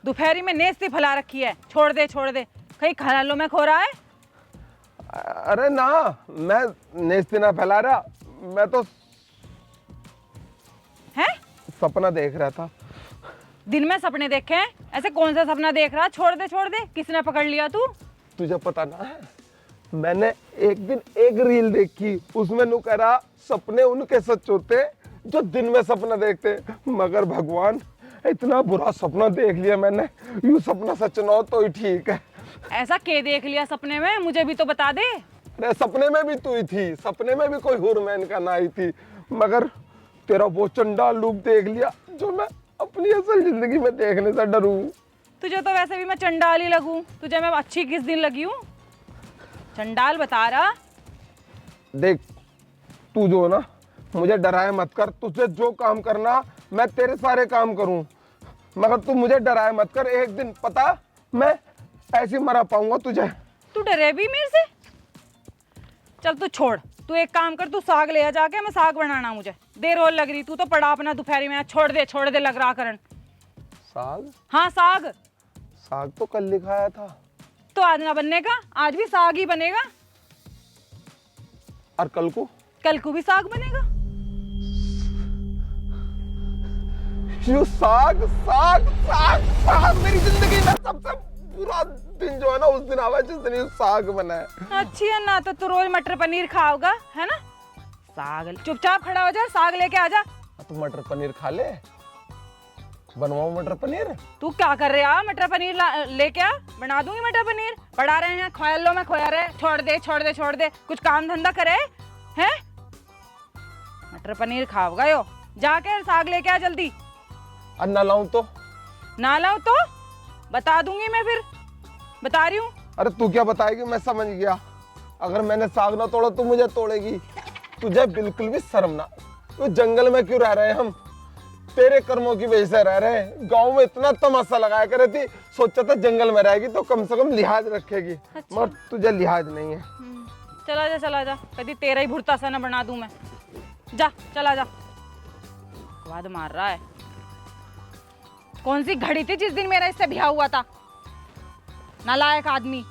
S1: दोपहरी में नेस्ती फैला रखी है, छोड़ दे कहीं खरालों में खो रहा है।
S2: अरे ना, मैं नेस्ती ना फैला रहा, मैं तो
S1: हैं?
S2: सपना देख रहा था।
S1: दिन में सपने देखे हैं? ऐसे कौन सा सपना देख रहा? छोड़ दे, किसने पकड़ लिया? तू
S2: तुझे पता ना है, मैंने एक दिन एक रील देखी, उसमें नु कह रहा सपने उनके सच होते जो दिन में सपना देखते, मगर भगवान इतना बुरा सपना देख लिया मैंने, यूं सपना सच ना हो तो ही ठीक है।
S1: ऐसा के देख लिया सपने में? मुझे भी तो बता दे।
S2: अरे सपने में भी तू ही थी, सपने में भी कोई हुरमैन का ना ही थी, मगर तेरा वो चंडाल रूप देख लिया जो मैं अपनी असल जिंदगी में देखने से डरूं।
S1: तुझे तो वैसे भी मैं चंडाल ही लगूं, तुझे मैं अच्छी किस दिन लगी हूँ? चंडाल बता रहा।
S2: देख तू जो ना, मुझे डराए मत कर, तुझे जो काम करना मैं तेरे सारे काम करूं, मगर तू मुझे डराए मत कर। एक दिन पता मैं ऐसे मरा पाऊंगा तुझे।
S1: तू डरे भी मेरे से? चल तू छोड़, तू एक काम कर, तू साग ले आ जाके, मैं साग बनाना, मुझे देर और लग रही। तू तो पड़ा अपना दोपहरी में, छोड़ दे लग रहा करन।
S2: साग?
S1: हाँ साग।
S2: साग तो कल लिखाया था।
S1: तो आज ना बनने का? आज भी साग ही बनेगा।
S2: और कल को
S1: भी साग बनेगा।
S2: यू साग साग साग साग मेरी जिंदगी में सबसे बुरा दिन जो है ना, उस दिन आवा जिस दिन ये साग बना है।
S1: अच्छी है ना, तो तू रोज मटर पनीर खाओगा, है ना? साग चुपचाप खड़ा हो जा, साग लेके आ जा।
S2: तू मटर पनीर खा ले, बनवाओ मटर पनीर।
S1: तू क्या कर रहा? मटर पनीर लेके आ, बना दूंगी मटर पनीर। पड़ा रहे हैं ख्यालों में खोया रहे, छोड़ दे, कुछ काम धंधा करे हैं? मटर पनीर खाओगा यो, जाके साग लेके आ जल्दी।
S2: और ना लाऊं तो?
S1: ना लाऊं तो बता दूंगी मैं, फिर बता रही हूँ।
S2: अरे तू क्या बताएगी, मैं समझ गया। अगर मैंने साग ना तोड़ा तो मुझे तोड़ेगी। तुझे बिल्कुल भी शर्म ना। तो जंगल में क्यों रह रहे हैं हम? तेरे कर्मों की वजह से रह रहे हैं। गांव में इतना तमाशा लगाया करे थी, सोचा था जंगल में रहेगी तो कम से कम लिहाज रखेगी।
S1: अच्छा।
S2: मगर तुझे लिहाज नहीं है।
S1: चला जा, कभी तेरा ही भुरता सा ना बना दूं मैं। जा चला जा, वाद मार रहा है। कौन सी घड़ी थी जिस दिन मेरा इससे ब्याह हुआ था? नालायक आदमी।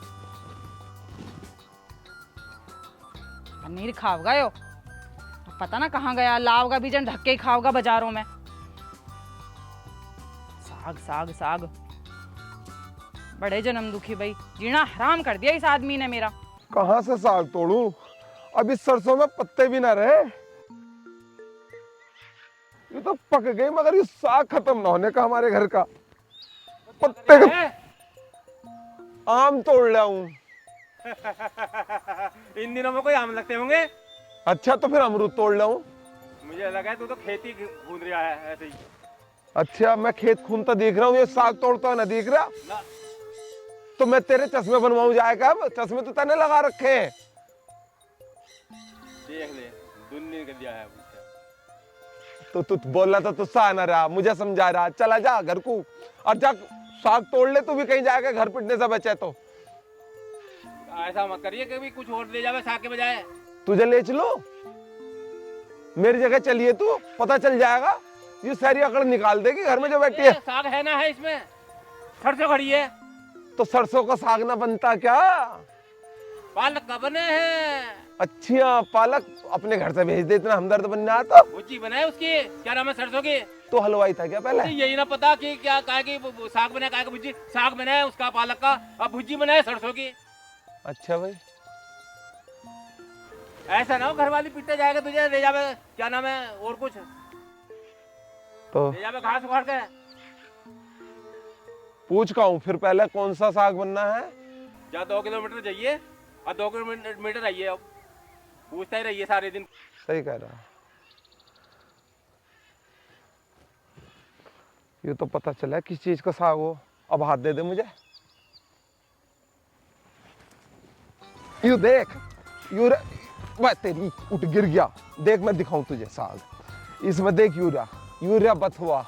S1: पनीर खाओगा यो, पता ना कहाँ गया, लाओगा भी जन धक्के ही खाओगा बाजारों में। साग बड़े जन्म दुखी भाई, जीना हराम कर दिया इस आदमी ने मेरा।
S2: कहाँ से साग तोड़ूं? अभी सरसों में पत्ते भी ना रहे। ये तो पक गई, मगर ये साग खत्म ना होने का हमारे घर का। पत्ते का आम तोड़ लिया हूं।
S6: इन दिनों में कोई आम लगते होंगे?
S2: अच्छा तो फिर अमरूद तोड़ लिया हूं।
S6: मुझे लगा तू तो खेती घूम रहा है ऐसे ही।
S2: अच्छा मैं खेत खूनता दिख रहा हूँ, ये साग तोड़ता हुआ ना दिख रहा?
S6: ना।
S2: तो मैं तेरे चश्मे बनवाऊं जाएगा? अब चश्मे तो तने लगा रखे हैं।
S6: देख ले, दुन्नी कर दिया है मुझे।
S2: तो तू बोल रहा था तो सा ना रहा, मुझे समझा रहा। चला जा घर को और जा साग तोड़ ले, तू भी कहीं जाएगा घर पिटने से बचे तो।
S6: ऐसा मत करिए कभी कुछ और ले जावे साग के बजाय।
S2: तुझे ले चलो, मेरी जगह चलिए तू, पता चल जाएगा। ये सारी अकड़ निकाल देगी घर में जो बैठी है।
S6: साग है ना है इसमें, सरसों खड़ी है।
S2: तो सरसों का साग ना बनता क्या?
S6: पालक का बने हैं।
S2: अच्छा पालक अपने घर से भेज दे, इतना हमदर्द बनने आता।
S6: भुजी बनाए उसकी, क्या नाम है सरसों की?
S2: तो हलवाई था क्या पहले?
S6: यही ना पता कि क्या कहे कि साग बनाए, कहे भुजी साग बनाए उसका पालक का, अब भुजी बनाए सरसों की।
S2: अच्छा भाई,
S6: ऐसा ना हो घर वाली पीटते जाएगा तुझे, ले जावे क्या नाम है और कुछ,
S2: तो
S6: ले जावे घास उखाड़ के।
S2: पूछ का हूँ फिर पहले कौन सा साग बनना है?
S6: या 2 किलोमीटर जाइए और 2 किलोमीटर आइए। अब पूछता ही रहिए सारे दिन।
S2: सही कह रहा। ये तो पता चला किस चीज का साग हो। अब हाथ दे दे मुझे। यू देख, वह तेरी उठ गिर गया। देख मैं दिखाऊं तुझे साग। इसमें देख यूरिया, यूरिया बथुआ,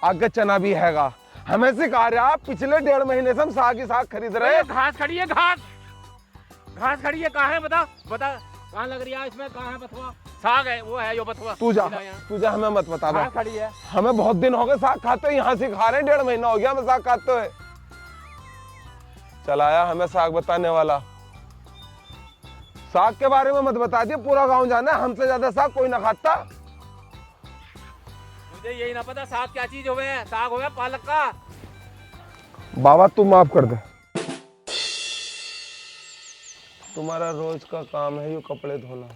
S2: आगे चना भी हैगा। हमें सिखा रहा पिछले 1.5 महीने से हम साग ही साग खरीद रहे हैं।
S6: घास खड़ी है, घास खड़ी है। कहाँ है बता बता, कहाँ लग रही है? इसमें कहाँ है बथुआ? साग है, वो है जो बथुआ।
S2: तू जा हमें मत बता।
S6: घास खड़ी है।
S2: हमें बहुत दिन हो गए साग खाते, यहाँ से खा रहे हैं। 1.5 महीना हो गया हमें साग खाते हुए। चल आया हमें साग बताने वाला। साग के बारे में मत बता दिया, पूरा गांव जाना है हमसे ज्यादा साग कोई ना खाता।
S6: मुझे यही ना पता साग क्या चीज होवे है। साग होवे पालक का।
S2: बाबा तू माफ कर दे। तुम्हारा रोज का काम है यूं कपड़े धोना,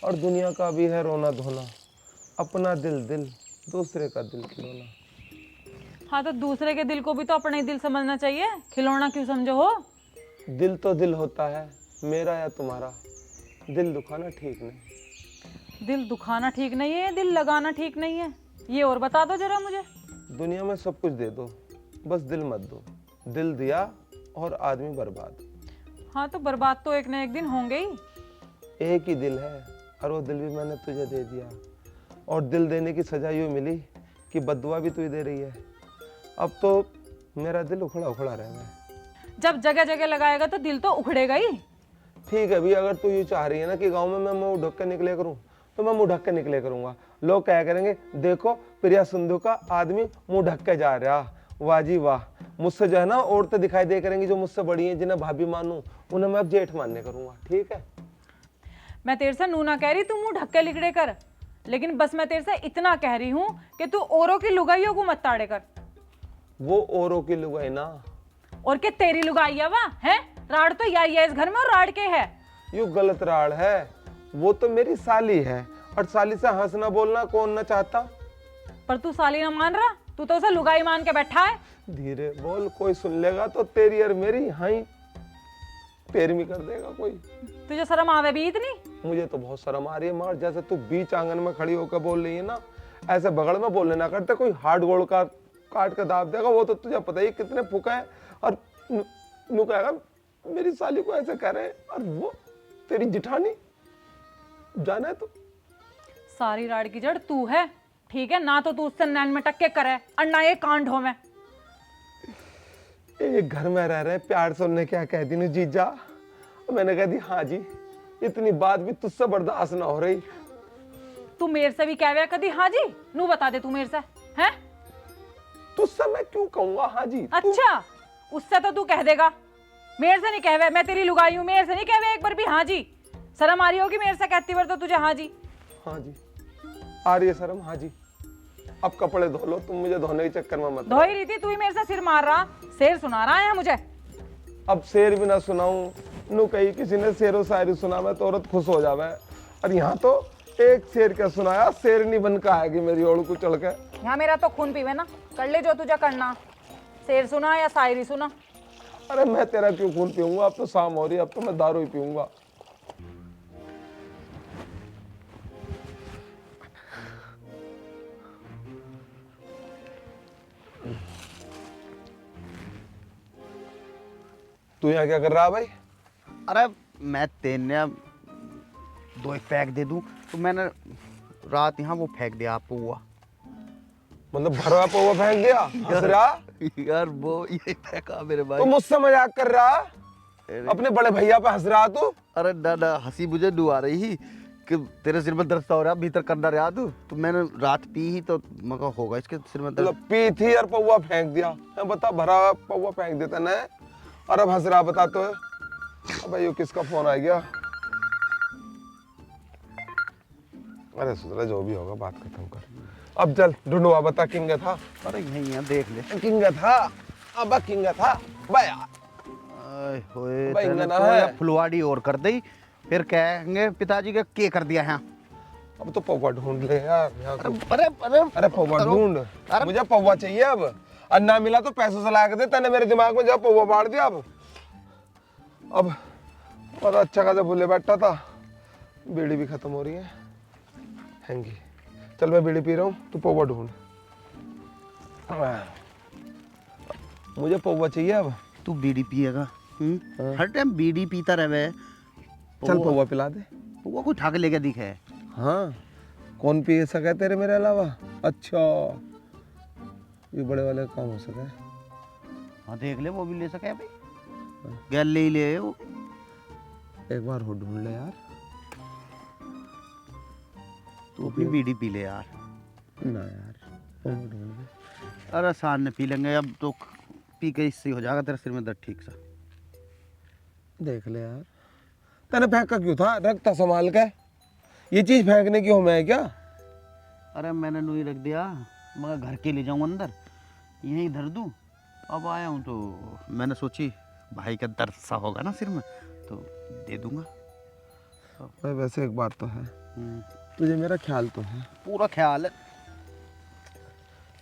S2: और दुनिया का भी है रोना धोना। अपना दिल दिल, दूसरे का दिल खिलौना।
S1: हाँ तो दूसरे के दिल को भी तो अपना ही दिल समझना चाहिए, खिलौना क्यों समझो हो?
S2: दिल तो दिल होता है, मेरा या तुम्हारा। दिल दुखाना ठीक नहीं।
S1: दिल दुखाना ठीक नहीं है, दिल लगाना ठीक नहीं है, ये और बता दो जरा मुझे।
S2: दुनिया में सब कुछ दे दो, बस दिल मत दो। दिल दिया और आदमी बर्बाद।
S1: हाँ तो बर्बाद तो एक न एक दिन होंगे ही।
S2: एक ही दिल है और वो दिल भी मैंने तुझे दे दिया, और दिल देने की सजा यूँ मिली कि बद्दुआ भी तू ही दे रही है। अब तो मेरा दिल उखड़ा उखड़ा रह गया।
S1: जब जगह जगह लगाएगा तो दिल तो उखड़ेगा ही।
S2: ठीक है भी, अगर तू ये चाह रही है ना कि गांव में मैं मुंह ढक के निकले करूं, तो मैं मुंह ढक के निकले करूंगा। लोग क्या करेंगे, देखो प्रिया सिंधु का आदमी मुंह ढक के जा रहा, वाह जी वाह। मुझसे जो है ना औरतें दिखाई दे करेंगी जो मुझसे बड़ी हैं, जिन्हें भाभी मानूं, उन्हें मैं अब जेठ मानने करूंगा। ठीक है,
S1: मैं तेरे से नूना कह रही तू मुंह ढक के लिखड़े कर, लेकिन बस मैं तेरे से इतना कह रही हूँ कि तू औरों की लुगाइयों को मत ताड़े कर।
S2: वो औरों की लुगाई ना,
S1: और क्या तेरी लुगाई है? राड़ तो यही है इस घर में, और राड़ के है।
S2: यू गलत राड़ है। वो तो मेरी साली है, और साली से हंसना बोलना कौन ना चाहता।
S1: पर तू साली ना मान रहा, तू तो उसे लुगाई मान के बैठा है।
S2: धीरे बोल, कोई सुन लेगा तो तेरी और मेरी हाई पैरवी कर देगा कोई।
S1: तुझे शर्म आवे भी इतनी?
S2: मुझे तो बहुत शर्म आ रही है मार। जैसे तू बीच आंगन में खड़ी होकर बोल रही है ना, ऐसे बगल में बोलने ना करते, कोई हार्ड गोल का काट कर दाब देगा। वो तो तुझे पता ही कितने फूका है। और नू कहेगा मेरी साली को ऐसे कह रहे हैं, और वो तेरी जिठानी जाना है तो।
S1: सारी राड़ की जड़ तू है, ठीक है ना? तो तू उससे नैन में टक्के करे और ना ये कांड हो। में
S2: एक घर में रह रहे प्यार से उन्हें क्या कह दी ना जीजा, मैंने कह दी हाँ जी। इतनी बात भी तुझसे बर्दाश्त ना हो रही।
S1: तू मेरे से भी कह कदी हाँ जी? नू बता दे तू मेरे से है?
S2: तुझसे मैं क्यों कहूंगा हाँ जी?
S1: अच्छा, उससे तो तू कह देगा, मेरे से नहीं कहवे। मैं तेरी लुगाई हूं, मेरे से नहीं कहवे एक बार भी हाँ जी। शर्म आ रही होगी मेरे से कहती बार तो तुझे हाँ जी।
S2: हाँ जी आ रही है शर्म। हाँ जी, अब कपड़े धो लो, तुम मुझे धोने के चक्कर में मत।
S1: धो ही रही थी, तू ही मेरे से सिर मार रहा, शेर सुना रहा है मुझे।
S2: अब शेर भी ना सुनाऊं, नू कही किसी ने शेरो शायरी सुनावे तो औरत खुश हो जावे, और यहाँ तो एक शेर का सुनाया, शेरनी बन का आएगी मेरी ओर को चढ़ के।
S1: यहाँ मेरा तो खून पीवे ना, कर ले जो तुझे करना। शेर सुना या शायरी सुना?
S2: अरे मैं तेरा क्यों खून पीऊंगा? अब तो शाम हो रही है, अब तो मैं दारू ही पीऊंगा। तू यहाँ क्या कर रहा है भाई?
S5: अरे मैं तेने 2 फेंक दे दूं, तो मैंने रात यहाँ वो फेंक दिया आपको हुआ।
S2: मतलब भरवा पौवा फेंक दिया? हंस रहा?
S5: यार वो ये फेंका मेरे भाई।
S2: तू मुझसे मजाक कर रहा? अपने बड़े भैया पे हंस रहा तू?
S5: अरे ना हंसी मुझे डू आ रही ही कि तेरे सिर में दर्द हो रहा, भीतर करना रहा तू, तो मैंने रात पी ही तो मगर होगा इसके सिर में दर्द।
S2: मतलब पी थी और पौवा फेंक दिया? बता, भरा पौवा फेंक देता ना, और अब हंस रहा बता तो। अब ये किसका फोन आ गया? अरे सुधरा, जो भी होगा बात खत्म कर। अब चल ढूंढवा, बता किंग था?
S5: अरे यही देख ले,
S2: किंग था। अब किंग था बया।
S5: होए
S2: भाई
S5: तेरे
S2: इंगना
S5: तो
S2: है।
S5: या फुलवाड़ी और कर दी, फिर कहेंगे पिताजी का के कर दिया है।
S2: अब तो पौवा ढूंढ ले यार।
S5: अरे अरे
S2: अरे पौवा ढूंढ, मुझे पौवा चाहिए अब। और ना मिला तो पैसों से ला के दे। तने मेरे दिमाग में जब पौवा बाढ़ दिया। अब और अच्छा खासा भूले बैठा था। बीड़ी भी खत्म हो रही है। हैंगी चल मैं बीड़ी पी रहा हूँ, तू पौवा ढूंढ। मुझे पौवा चाहिए अब।
S5: तू बीड़ी पिएगा? हर टाइम बीड़ी पीता रहे।
S2: चल पौवा पिला दे।
S5: पौवा कोई ठाके लेके दिखे?
S2: हाँ कौन पी सका है तेरे मेरे अलावा? अच्छा ये बड़े वाले का काम हो सका है।
S5: हाँ देख ले, वो भी ले सके भाई, गैल ले ही ले वो।
S2: एक बार हो ढूंढ ले यार।
S5: तू भी बीड़ी पी ले यार।
S2: ना यार पौवा ढूंढ ले।
S5: अरे शान ने पी लेंगे, अब तो पी के इससे हो जाएगा तेरा सिर में दर्द ठीक सा।
S2: देख ले यार, तने फेंका क्यों था? रखता संभाल के। ये चीज फेंकने की हो मैं क्या?
S5: अरे मैंने नूही रख दिया, मगर घर के ले जाऊँ अंदर, यहीं धर दूँ। अब आया हूँ तो मैंने सोची भाई का दर्द सा होगा ना सिर में तो दे दूंगा।
S2: भाई वैसे एक बात तो है, तुझे मेरा ख्याल तो है।
S5: पूरा ख्याल है।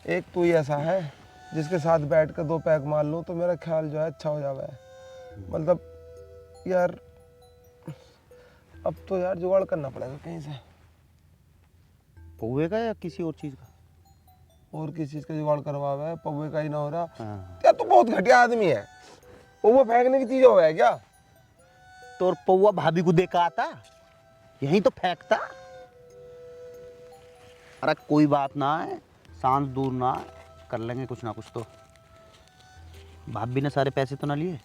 S2: एक तू ही ऐसा है जिसके साथ बैठ कर 2 पैक मार लूँ तो मेरा ख्याल जो है अच्छा हो जावे। मतलब यार अब तो यार जुगाड़ करना पड़ेगा कहीं से।
S5: पौवे का या किसी और चीज़ का?
S2: और किस चीज का जुगाड़ करवावे है? पौवे का ही ना हो रहा।
S5: हाँ।
S2: यार तू बहुत घटिया आदमी है। वो फेंकने की चीज हो है क्या?
S5: तो और पौवा भाभी को देखा आता, यहीं तो फेंकता। अरे कोई बात ना है, सांस दूर ना है, कर लेंगे कुछ ना कुछ तो। भाभी ने सारे पैसे तो ना लिए?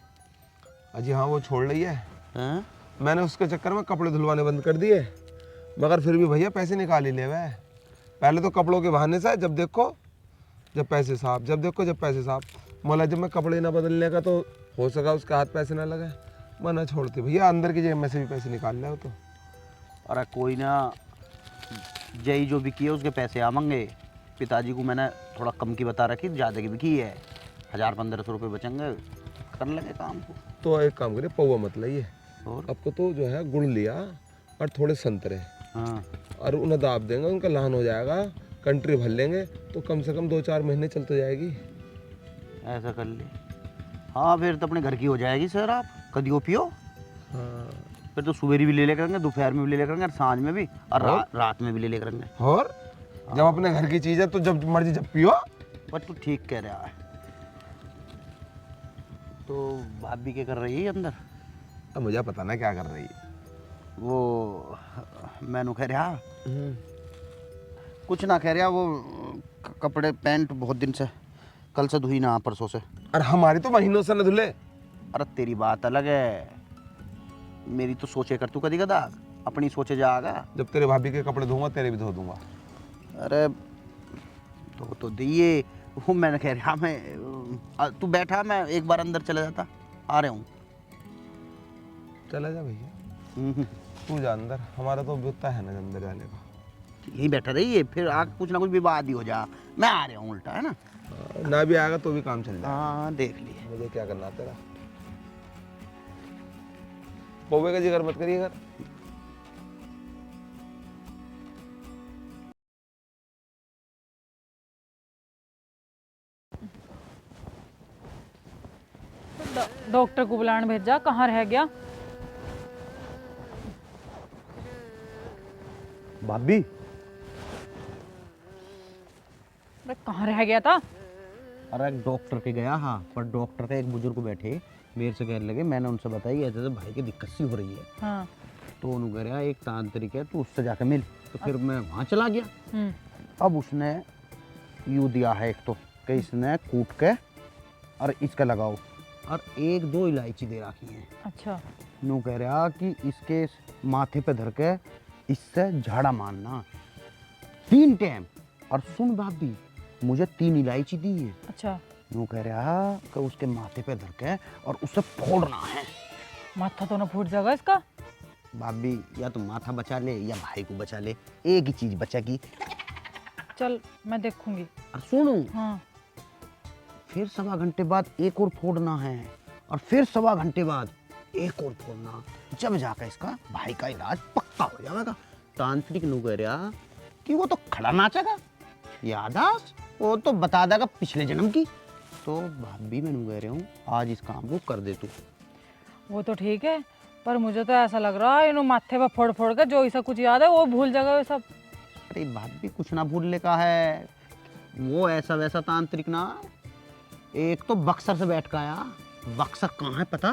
S2: अजी हाँ वो छोड़ रही है।
S5: हैं?
S2: मैंने उसके चक्कर में कपड़े धुलवाने बंद कर दिए, मगर फिर भी भैया पैसे निकाल ही ले वह। पहले तो कपड़ों के बहाने से जब देखो जब पैसे साफ, जब देखो जब पैसे साफ। मतलब जब मैं कपड़े ना बदलने का तो हो सका उसके हाथ पैसे ना लगे, मैं ना छोड़ती भैया। अंदर की जेब में से भी पैसे निकाल ले हो तो।
S5: अरे कोई ना, जय जो भी किए उसके पैसे आवेंगे। पिताजी को मैंने थोड़ा कम की बता रखी, ज़्यादा की भी की है। 1000-1500 रुपये बचेंगे, कर लेंगे काम को।
S2: तो एक काम करिए, पौवा मत लाइए।
S5: और
S2: आपको तो जो है गुड़ लिया और थोड़े संतरे,
S5: हाँ,
S2: और उन्हें दाब देंगे, उनका लहान हो जाएगा, कंट्री भर लेंगे तो कम से कम 2-4 महीने चल तो जाएगी।
S5: ऐसा कर ले। हाँ फिर तो अपने घर की हो जाएगी सर। आप कदियो पियो।
S2: हाँ
S5: फिर तो सुबेरी भी ले ले करेंगे, दोपहर में भी ले ले करेंगे, और सांझ में भी, और रात में भी ले ले करेंगे।
S2: और जब अपने घर की चीज है तो जब मर्जी जब पियो।
S5: पर तू ठीक कह रहा है। तो भाभी क्या कर रही है अंदर?
S2: अब मुझे पता ना क्या कर रही है
S5: वो मैनू कह रहा कुछ ना कह रहा, वो कपड़े पैंट बहुत दिन से, कल से धुई ना, परसों से।
S2: और हमारी तो महीनों से न धुले।
S5: अरे तेरी बात अलग है, मेरी तो सोचे कर तू कदी कदा, अपनी सोचे जाएगा।
S2: जब तेरे भाभी के कपड़े धोऊंगा तेरे भी धो दूंगा।
S5: अरे तो दिए वो मैंने कह रहा, मैं तू बैठा, मैं एक बार अंदर चला जाता, आ रहा हूँ।
S2: चला जा भैया, तू जा अंदर, हमारा तो बुत्ता है ना अंदर जाने का।
S5: यहीं बैठा रहिए, फिर आग कुछ ना कुछ विवाद ही हो जा। मैं आ रहा हूँ उल्टा, है ना?
S2: ना भी आएगा तो भी काम चल जाएगा।
S5: हाँ देख लिए।
S2: मुझे क्या करना तेरा। पौवे का जिक्र मत करिए।
S1: डॉक्टर को बुलाने भेजा, कहाँ रह गया?
S5: भाभी
S1: अरे कहाँ रह गया था?
S5: अरे डॉक्टर के गया, हाँ, पर डॉक्टर के एक बुजुर्ग बैठे मेरे से कहने लगे, मैंने उनसे बताई ऐसे ऐसे भाई की दिक्कत सी हो रही है।
S1: हाँ।
S5: तो उन्होंने कह रहा एक तांत्रिक है, तू उससे जाकर मिल। तो फिर मैं वहाँ चला गया। अब उसने यूँ दिया है एक तो कि इसने कूट के और इसका लगाओ, और 1-2 इलायची दे रखी है।
S1: अच्छा।
S5: नू कह रहा कि इसके माथे पे धर के इससे झाड़ा मारना 3 टाइम। और सुन भाभी, मुझे 3 इलायची दी है।
S1: अच्छा।
S5: नू कह रहा कि उसके माथे पे धर के और उसे फोड़ना है।
S1: माथा तो ना फूट जाएगा इसका?
S5: भाभी या तो माथा बचा ले या भाई को बचा ले, एक ही चीज बचेगी।
S1: चल मैं देखूंगी।
S5: और सुनो,
S1: हाँ।
S5: फिर 1.25 घंटे बाद एक और फोड़ना है, और फिर 1.25 घंटे बाद एक और फोड़ना। जब जाकर इसका भाई का इलाज पक्का हो जाएगा। तांत्रिक नू कह रहा कि वो तो खड़ा नाचेगा, यादाश्त वो तो बता देगा पिछले जन्म की, तो भाभी मैंने कह रहा हूँ आज इस काम को कर दे तू।
S1: वो तो ठीक है, पर मुझे तो ऐसा लग रहा है इन्हों माथे पर फोड़ फोड़ के जो ऐसा कुछ याद है वो भूल जाएगा ये सब।
S5: अरे भाभी कुछ ना भूलने का है, वो ऐसा वैसा तांत्रिक ना, एक तो बक्सर से बैठ का आया। बक्सर कहाँ है पता?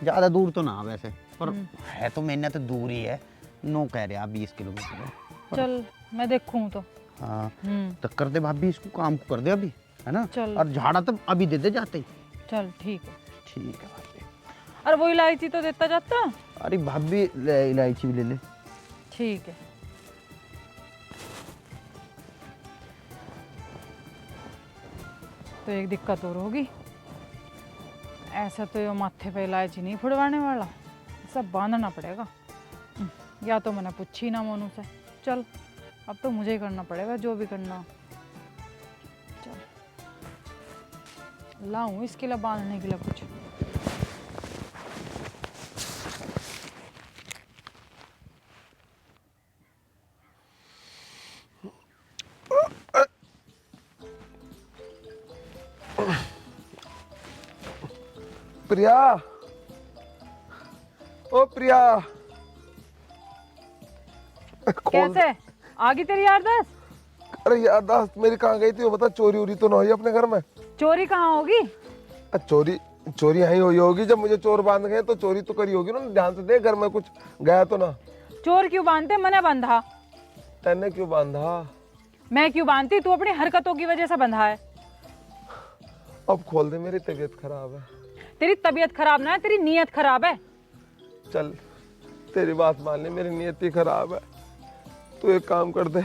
S5: ज़्यादा दूर तो ना वैसे, पर है तो मैंने तो दूर ही है, नो कह रहे आप 20 किलोमीटर है।
S1: चल मैं देखूँ तो।
S5: हाँ तो कर दे भाभी, इसको काम को कर दे अभी, है ना?
S1: चल।
S5: और झाड़ा तो अभी दे दे जाते ही।
S1: चल ठीक है।
S5: ठीक है भाभी।
S1: और वो इलायची तो देता जाता।
S5: अरे भाभी इलायची भी ले ले।
S1: ठीक है। तो एक दिक्कत और होगी, ऐसा तो ये माथे पे इलायची नहीं फुड़वाने वाला, सब बांधना पड़ेगा। या तो मैंने पूछी ना मोनू से। चल अब तो मुझे ही करना पड़ेगा जो भी करना। चल लाऊं इसके लिए बांधने के लिए कुछ।
S2: प्रिया, ओ प्रिया।
S1: कैसे आ गई तेरी याददाश्त?
S2: अरे याददाश्त मेरी कहाँ गई थी वो बता, चोरी उरी तो ना हुई अपने घर में?
S1: चोरी कहाँ होगी?
S2: चोरी चोरी यहीं हुई होगी, जब मुझे चोर बांध गए तो चोरी तो करी होगी ना। ध्यान से देख, घर में कुछ गया तो ना।
S1: चोर क्यों बांधते? मैंने बंधा।
S2: तैने क्यों बांधा?
S1: मैं क्यों बांधती? तू अपनी हरकतों की वजह से बंधा है।
S2: अब खोल दे, मेरी तबीयत खराब है।
S1: तेरी तबीयत खराब ना है, तेरी नीयत खराब है।
S2: चल तेरी बात मान ले, मेरी नीयत ही खराब है। तू एक काम कर दे,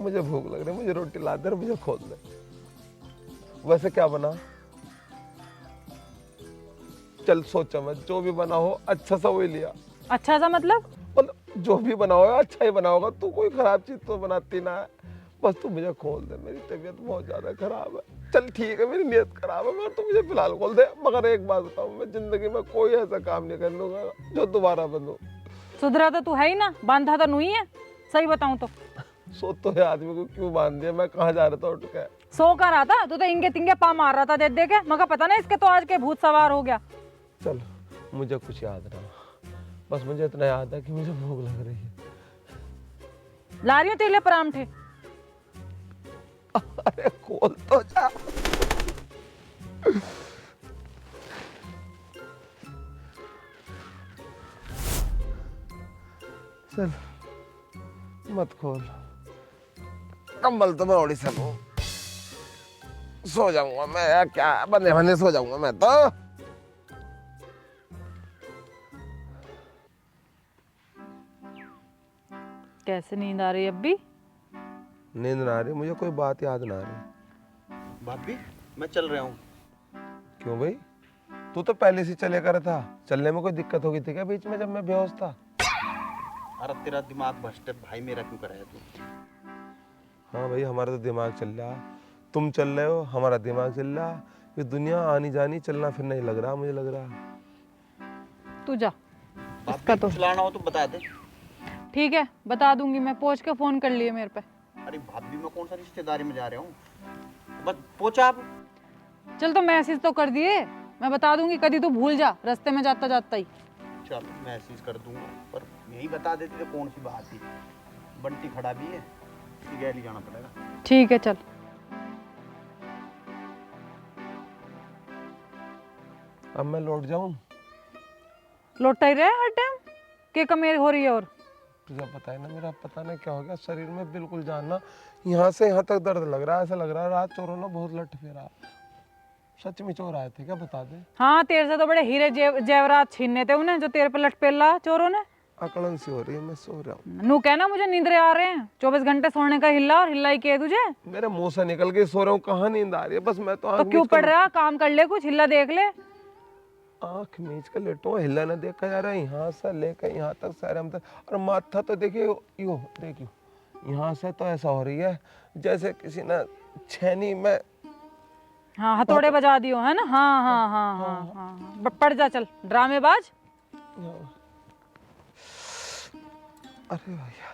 S2: मुझे भूख लग रही है, मुझे रोटी ला दे और मुझे खोल दे। वैसे क्या बना? चल सोचा मत, जो भी बना हो अच्छा सा वही लिया।
S1: अच्छा सा मतलब?
S2: जो भी बना होगा अच्छा ही बना होगा। तू कोई खराब चीज तो बनाती ना है, बस तू मुझे खोल दे, मेरी तबीयत बहुत ज्यादा खराब है। चल ठीक है, मेरी नीयत खराब है, मगर तू मुझे फिलहाल खोल दे। मगर एक बात बताऊं, मैं जिंदगी में कोई ऐसा काम नहीं कर लूंगा जो दोबारा बंधू।
S1: सुधरा तो तू है ही ना, बांधा तो नहीं है। सही बताऊं तो
S2: सो तो है, आदमी को क्यों बांध दिया? मैं कहाँ जा रहा था उठ के?
S1: सो कर रहा था, तू तो इंगे तिंगे पा मार रहा था देख देख के। मगर पता नहीं इसके तो आज के भूत सवार हो गया।
S2: चल मुझे कुछ याद ना, बस मुझे इतना याद है कि मुझे भूख लग रही है।
S1: ला रही हूँ तेरे लिए परांठे।
S2: अरे खोल तो जा। चल मत खोल, कंबल तो मैं ओढ़ी सकूं। सो जाऊंगा मैं यार, क्या बंदे बंदे सो जाऊंगा मैं तो।
S1: कैसे नींद आ रही है अब भी?
S2: नींद ना आ रही मुझे, कोई बात याद ना आ रही।
S5: भाभी मैं चल रहा हूँ।
S2: क्यों भाई? तू तो पहले से चले कर था, चलने में कोई दिक्कत हो गई थी क्या बीच में जब मैं बेहोश था?
S5: अरे तेरा दिमाग भ्रष्ट है भाई, मेरा क्यों कराया तू?
S2: हाँ भाई, हमारा तो दिमाग चल रहा, तुम चल रहे हो, हमारा दिमाग चल रहा। ये दुनिया आनी जानी चलना फिरना ही लग रहा, मुझे लग रहा।
S1: तू जा।
S5: इसका तो चलाना हो तो बता दे।
S1: ठीक है बता दूंगी मैं, पहुंच के फोन कर लिए मेरे पे।
S5: अरे भाभी मैं कौन सा रिश्तेदारी में जा रहा हूँ, बस पहुंचा आप।
S1: चल तो मैसेज तो कर दिए, मैं बता दूंगी, कभी तू भूल जा रास्ते में जाता जाता ही।
S5: चल मैसेज कर दूंगा, पर यही बता देती तो कौन सी बात थी। बंटी खड़ा भी है, गैली जाना पड़ेगा।
S1: ठीक है चल।
S2: अब मैं लौट जाऊं?
S1: लौटा ही रहे हर टाइम, के कमेर हो रही है। और
S2: तुझे पता है ना, मेरा पता नहीं क्या हो गया शरीर में, बिल्कुल जानना यहाँ से यहाँ तक दर्द लग रहा है। ऐसा लग रहा है रात चोरों ने बहुत लट फेरा। सच में चोर आए थे क्या, बता दे।
S1: हाँ तेरे से तो बड़े हीरे जेवरात छीनने थे उन्हें, जो तेरे पे लट पेला चोरों ने।
S2: अकड़न सी हो रही है, मैं सो रहा हूँ।
S1: नू कहना मुझे नींदरे आ रहे हैं, 24 घंटे सोने का हिला और हिला ही किए तुझे।
S2: मेरे मुंह से निकल के सो रहा हूँ, कहाँ नींद आ रही है? बस मैं तो
S1: तो क्यों पड़ रहा, काम कर ले कुछ, हिला देख ले।
S2: आंख मीच कर लेटो, हिला ना देखा जा रहा है। यहाँ से लेकर यहाँ तक सर तक, और माथा तो देखिए यो, देखियो यहाँ से तो ऐसा हो रही है जैसे किसी ने छेनी में
S1: हाँ हथौड़े बजा दियो, है ना? हाँ हाँ हाँ हाँ हाँ, पड़ जा चल ड्रामेबाज।
S2: अरे भैया